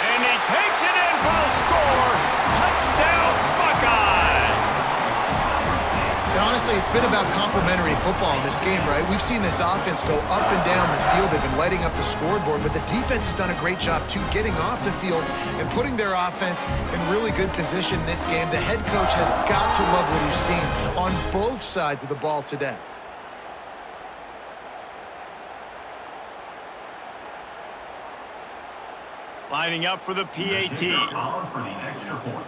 Speaker 1: And he takes it in for a score. Touchdown, Buckeyes!
Speaker 3: And honestly, it's been about complementary football in this game, right? We've seen this offense go up and down the field. They've been lighting up the scoreboard, but the defense has done a great job, too, getting off the field and putting their offense in really good position in this game. The head coach has got to love what he's seen on both sides of the ball today.
Speaker 1: Lining up for the PAT.
Speaker 5: For the extra point.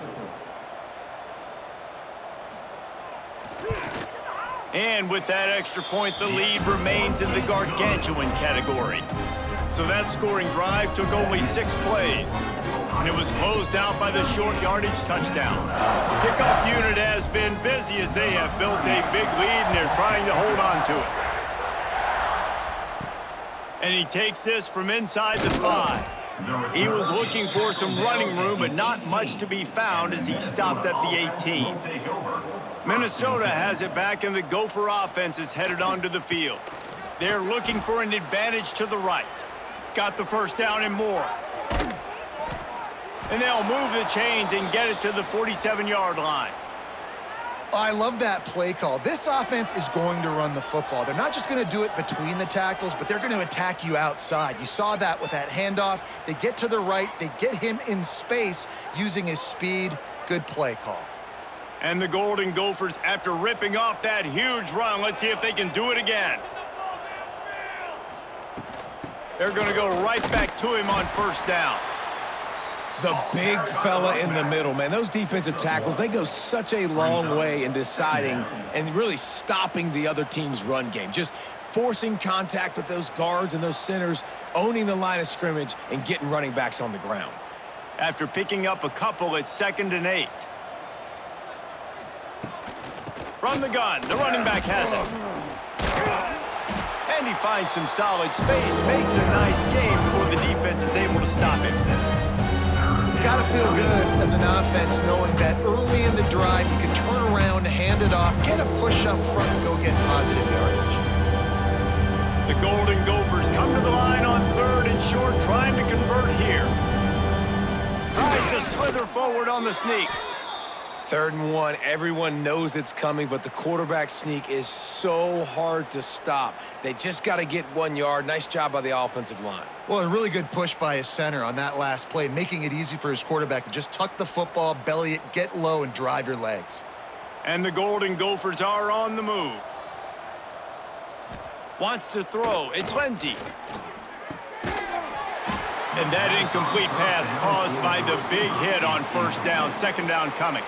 Speaker 1: And with that extra point, the lead remains in the gargantuan category. So that scoring drive took only 6 plays. And it was closed out by the short yardage touchdown. Kickoff unit has been busy as they have built a big lead and they're trying to hold on to it. And he takes this from inside the 5. He was looking for some running room, but not much to be found as he stopped at the 18. Minnesota has it back, and the Gopher offense is headed onto the field. They're looking for an advantage to the right. Got the first down and more. And they'll move the chains and get it to the 47-yard line.
Speaker 3: I love that play call. This offense is going to run the football. They're not just going to do it between the tackles, but they're going to attack you outside. You saw that with that handoff. They get to the right. They get him in space using his speed. Good play call.
Speaker 1: And the Golden Gophers, after ripping off that huge run, let's see if they can do it again. They're going to go right back to him on first down.
Speaker 2: The big fella in the middle, man. Those defensive tackles, they go such a long way in deciding and really stopping the other team's run game. Just forcing contact with those guards and those centers, owning the line of scrimmage, and getting running backs on the ground.
Speaker 1: After picking up a couple, it's 2nd and 8. From the gun, the running back has it. And he finds some solid space, makes a nice game before the defense is able to stop him.
Speaker 3: It's got to feel good as an offense knowing that early in the drive you can turn around, hand it off, get a push up front, and go get positive yardage.
Speaker 1: The Golden Gophers come to the line on 3rd and short, trying to convert here. Tries to slither forward on the sneak.
Speaker 2: 3rd and 1, everyone knows it's coming, but the quarterback sneak is so hard to stop. They just got to get 1 yard. Nice job by the offensive line.
Speaker 3: Well, a really good push by his center on that last play, making it easy for his quarterback to just tuck the football, belly it, get low, and drive your legs.
Speaker 1: And the Golden Gophers are on the move. Wants to throw. It's Lindsey. And that incomplete pass caused by the big hit on first down. 2nd down coming.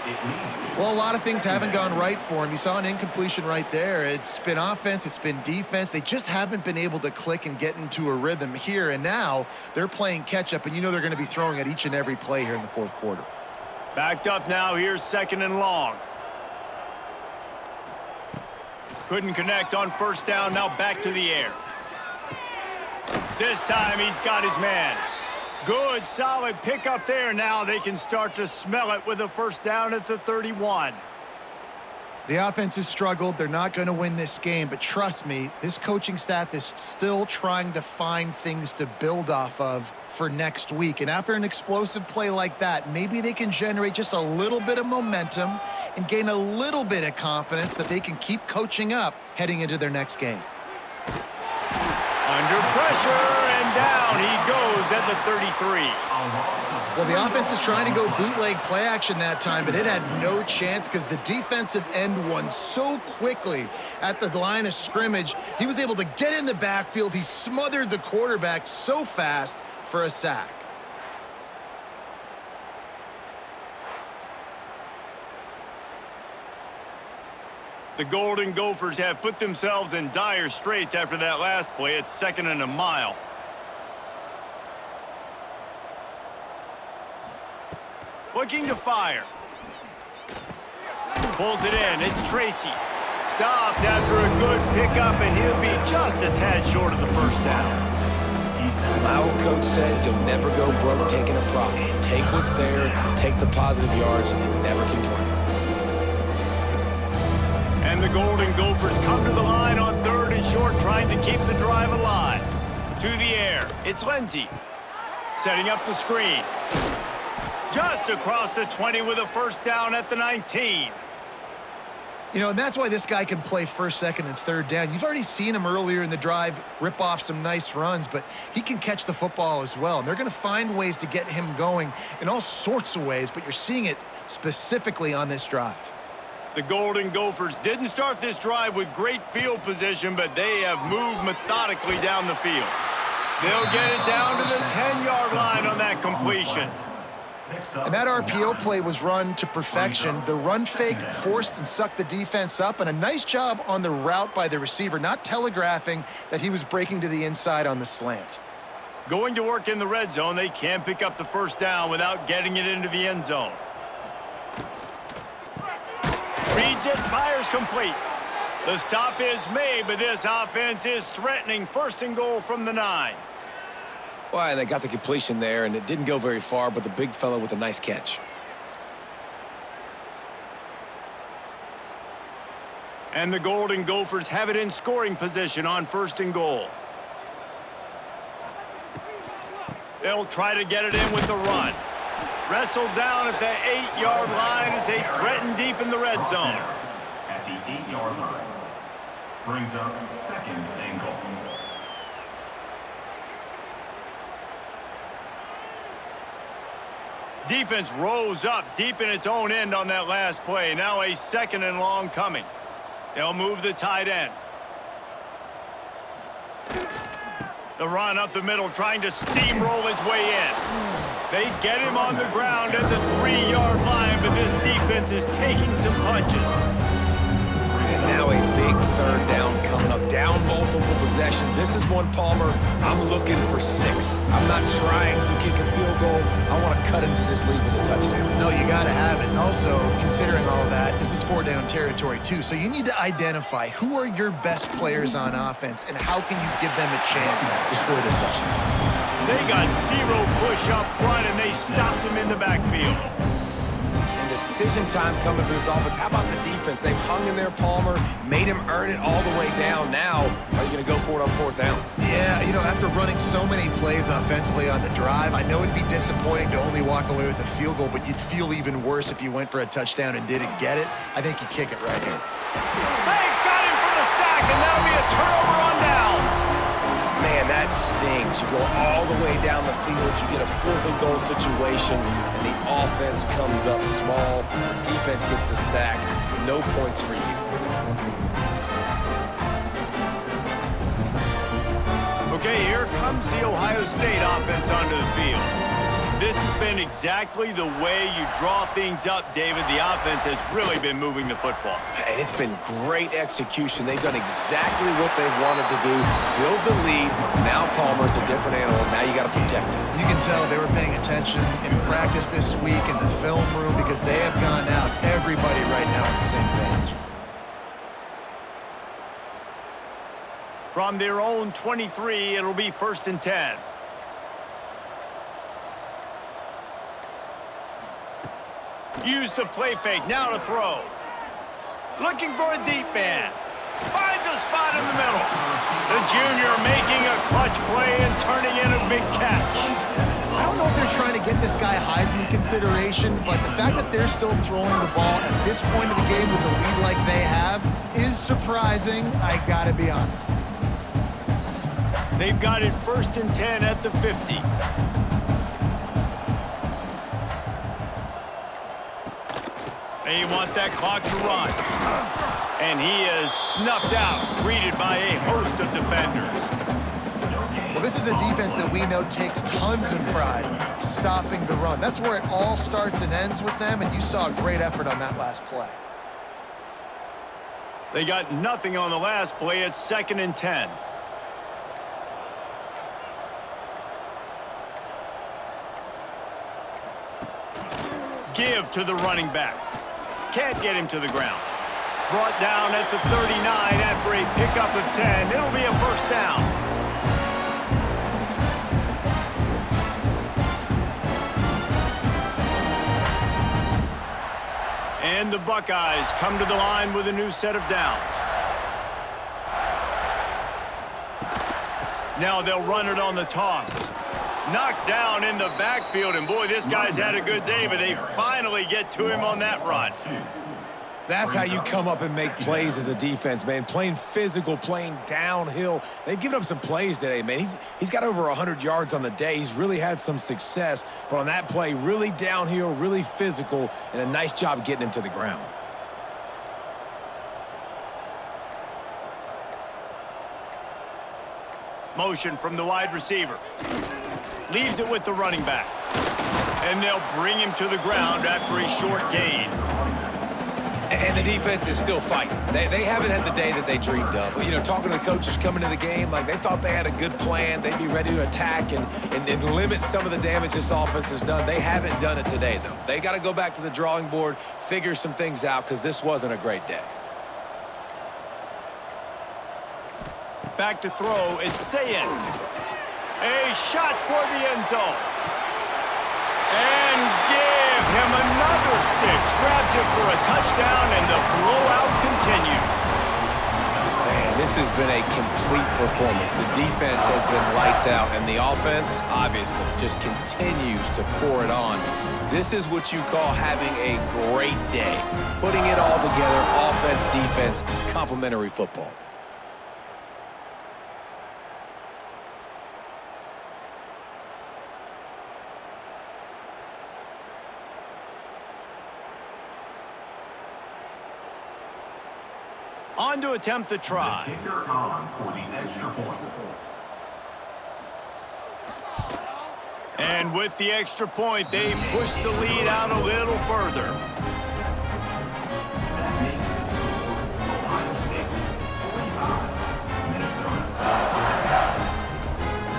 Speaker 3: Well, a lot of things haven't gone right for him. You saw an incompletion right there. It's been offense, it's been defense. They just haven't been able to click and get into a rhythm here. And now they're playing catch-up, and you know they're going to be throwing at each and every play here in the 4th quarter.
Speaker 1: Backed up now. Here's 2nd and long. Couldn't connect on first down. Now back to the air. This time he's got his man. Good, solid pickup there. Now they can start to smell it with a first down at the 31.
Speaker 3: The offense has struggled. They're not going to win this game, but trust me, this coaching staff is still trying to find things to build off of for next week. And after an explosive play like that, maybe they can generate just a little bit of momentum and gain a little bit of confidence that they can keep coaching up heading into their next game.
Speaker 1: Under pressure, and down he goes at the 33.
Speaker 3: Well, the offense is trying to go bootleg play action that time, but it had no chance because the defensive end won so quickly at the line of scrimmage. He was able to get in the backfield. He smothered the quarterback so fast for a sack.
Speaker 1: The Golden Gophers have put themselves in dire straits after that last play. It's 2nd and a mile. Looking to fire. Pulls it in. It's Tracy. Stopped after a good pickup, and he'll be just a tad short of the first down.
Speaker 2: My old coach said you'll never go broke taking a profit. Take what's there, take the positive yards, and never complain.
Speaker 1: And the Golden Gophers come to the line on 3rd and short, trying to keep the drive alive. To the air. It's Lindsey. Setting up the screen. Just across the 20 with a first down at the 19.
Speaker 3: You know, and that's why this guy can play 1st, 2nd, and 3rd down. You've already seen him earlier in the drive rip off some nice runs, but he can catch the football as well. And they're going to find ways to get him going in all sorts of ways, but you're seeing it specifically on this drive.
Speaker 1: The Golden Gophers didn't start this drive with great field position, but they have moved methodically down the field. They'll get it down to the 10-yard line on that completion.
Speaker 3: And that RPO play was run to perfection. The run fake forced and sucked the defense up, and a nice job on the route by the receiver, not telegraphing that he was breaking to the inside on the slant.
Speaker 1: Going to work in the red zone, they can pick up the first down without getting it into the end zone. Reads it, fires complete. The stop is made, but this offense is threatening 1st and goal from the 9.
Speaker 2: Well, and they got the completion there, and it didn't go very far, but the big fellow with a nice catch.
Speaker 1: And the Golden Gophers have it in scoring position on 1st and goal. They'll try to get it in with the run. Wrestled down at the 8-yard line as they threaten deep in the red zone.
Speaker 5: At the 8-yard line. Brings up 2nd and goal.
Speaker 1: Defense rose up deep in its own end on that last play. Now a 2nd and long coming. They'll move the tight end. The run up the middle, trying to steamroll his way in. They get him on the ground at the 3-yard line, but this defense is taking some punches.
Speaker 2: And now a big 3rd down coming up. Down multiple possessions. This is one, Palmer, I'm looking for 6. I'm not trying to kick a field goal. I want to cut into this lead with a touchdown.
Speaker 3: No, you got to have it. And also, considering all of that, this is 4-down territory too. So you need to identify who are your best players on offense and how can you give them a chance to score this touchdown.
Speaker 1: They got 0 push up front, and they stopped him in the backfield.
Speaker 2: Decision time coming for this offense. How about the defense? They've hung in there, Palmer, made him earn it all the way down. Now, are you going to go for it on 4th down?
Speaker 3: Yeah, you know, after running so many plays offensively on the drive, I know it'd be disappointing to only walk away with a field goal, but you'd feel even worse if you went for a touchdown and didn't get it. I think you kick it right here.
Speaker 1: They got him for the sack, and that'll be a turnover on downs.
Speaker 2: Man, that stings. You go all the way down the field, you get a 4th and goal situation, and the offense comes up small. The defense gets the sack. No points for you.
Speaker 1: Okay, here comes the Ohio State offense onto the field. This has been exactly the way you draw things up, David. The offense has really been moving the football.
Speaker 2: And it's been great execution. They've done exactly what they've wanted to do. Build the lead. Now Palmer's a different animal. Now you got to protect him.
Speaker 3: You can tell they were paying attention in practice this week in the film room because they have gone out, everybody right now on the same page.
Speaker 1: From their own 23, it'll be 1st and 10. Use the play fake, now to throw. Looking for a deep man. Finds a spot in the middle. The junior making a clutch play and turning in a big catch.
Speaker 3: I don't know if they're trying to get this guy Heisman consideration, but the fact that they're still throwing the ball at this point of the game with a lead like they have is surprising, I gotta be honest.
Speaker 1: They've got it 1st and 10 at the 50. They want that clock to run. And he is snuffed out, greeted by a host of defenders.
Speaker 3: Well, this is a defense that we know takes tons of pride stopping the run. That's where it all starts and ends with them, and you saw a great effort on that last play.
Speaker 1: They got nothing on the last play. It's 2nd and 10. Give to the running back. Can't get him to the ground. Brought down at the 39 after a pickup of 10. It'll be a 1st down. And the Buckeyes come to the line with a new set of downs. Now they'll run it on the toss. Knocked down in the backfield, and boy, this guy's had a good day, but they finally get to him on that run.
Speaker 2: That's how you come up and make plays as a defense, man. Playing physical, playing downhill. They've given up some plays today, man. He's got over 100 yards on the day. He's really had some success. But on that play, really downhill, really physical, and a nice job getting him to the ground.
Speaker 1: Motion from the wide receiver. Leaves it with the running back. And they'll bring him to the ground after a short gain.
Speaker 2: And the defense is still fighting. They haven't had the day that they dreamed of. But, you know, talking to the coaches coming to the game, like they thought they had a good plan. They'd be ready to attack and limit some of the damage this offense has done. They haven't done it today, though. They got to go back to the drawing board, figure some things out, because this wasn't a great day.
Speaker 1: Back to throw, it's Sayin. A shot toward the end zone. And give him another 6. Grabs it for a touchdown, and the blowout continues.
Speaker 2: Man, this has been a complete performance. The defense has been lights out, and the offense, obviously, just continues to pour it on. This is what you call having a great day. Putting it all together, offense, defense, complementary football.
Speaker 1: On to attempt the try.
Speaker 5: The kicker on for the extra point.
Speaker 1: And with the extra point, they push the lead out a little further.
Speaker 5: That makes the score Ohio State 45, Minnesota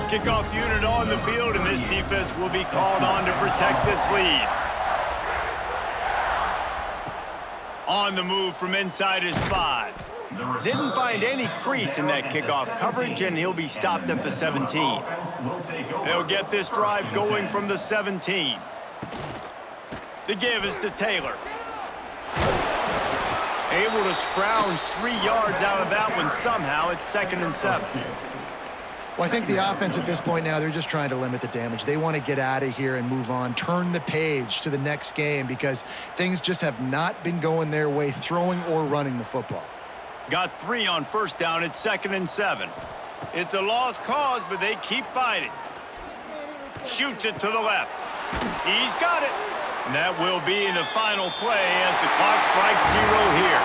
Speaker 5: 7.
Speaker 1: Kickoff unit on the field, and this defense will be called on to protect this lead. On the move from inside his 5. Didn't find any crease in that kickoff coverage, and he'll be stopped at the 17. They'll get this drive going from the 17. The give is to Taylor. Able to scrounge 3 yards out of that one somehow. It's 2nd and 7.
Speaker 3: Well, I think the offense at this point now, they're just trying to limit the damage. They want to get out of here and move on, turn the page to the next game because things just have not been going their way, throwing or running the football.
Speaker 1: Got 3 on 1st down. It's 2nd and 7. It's a lost cause, but they keep fighting. Shoots it to the left. He's got it. And that will be the final play as the clock strikes 0 here.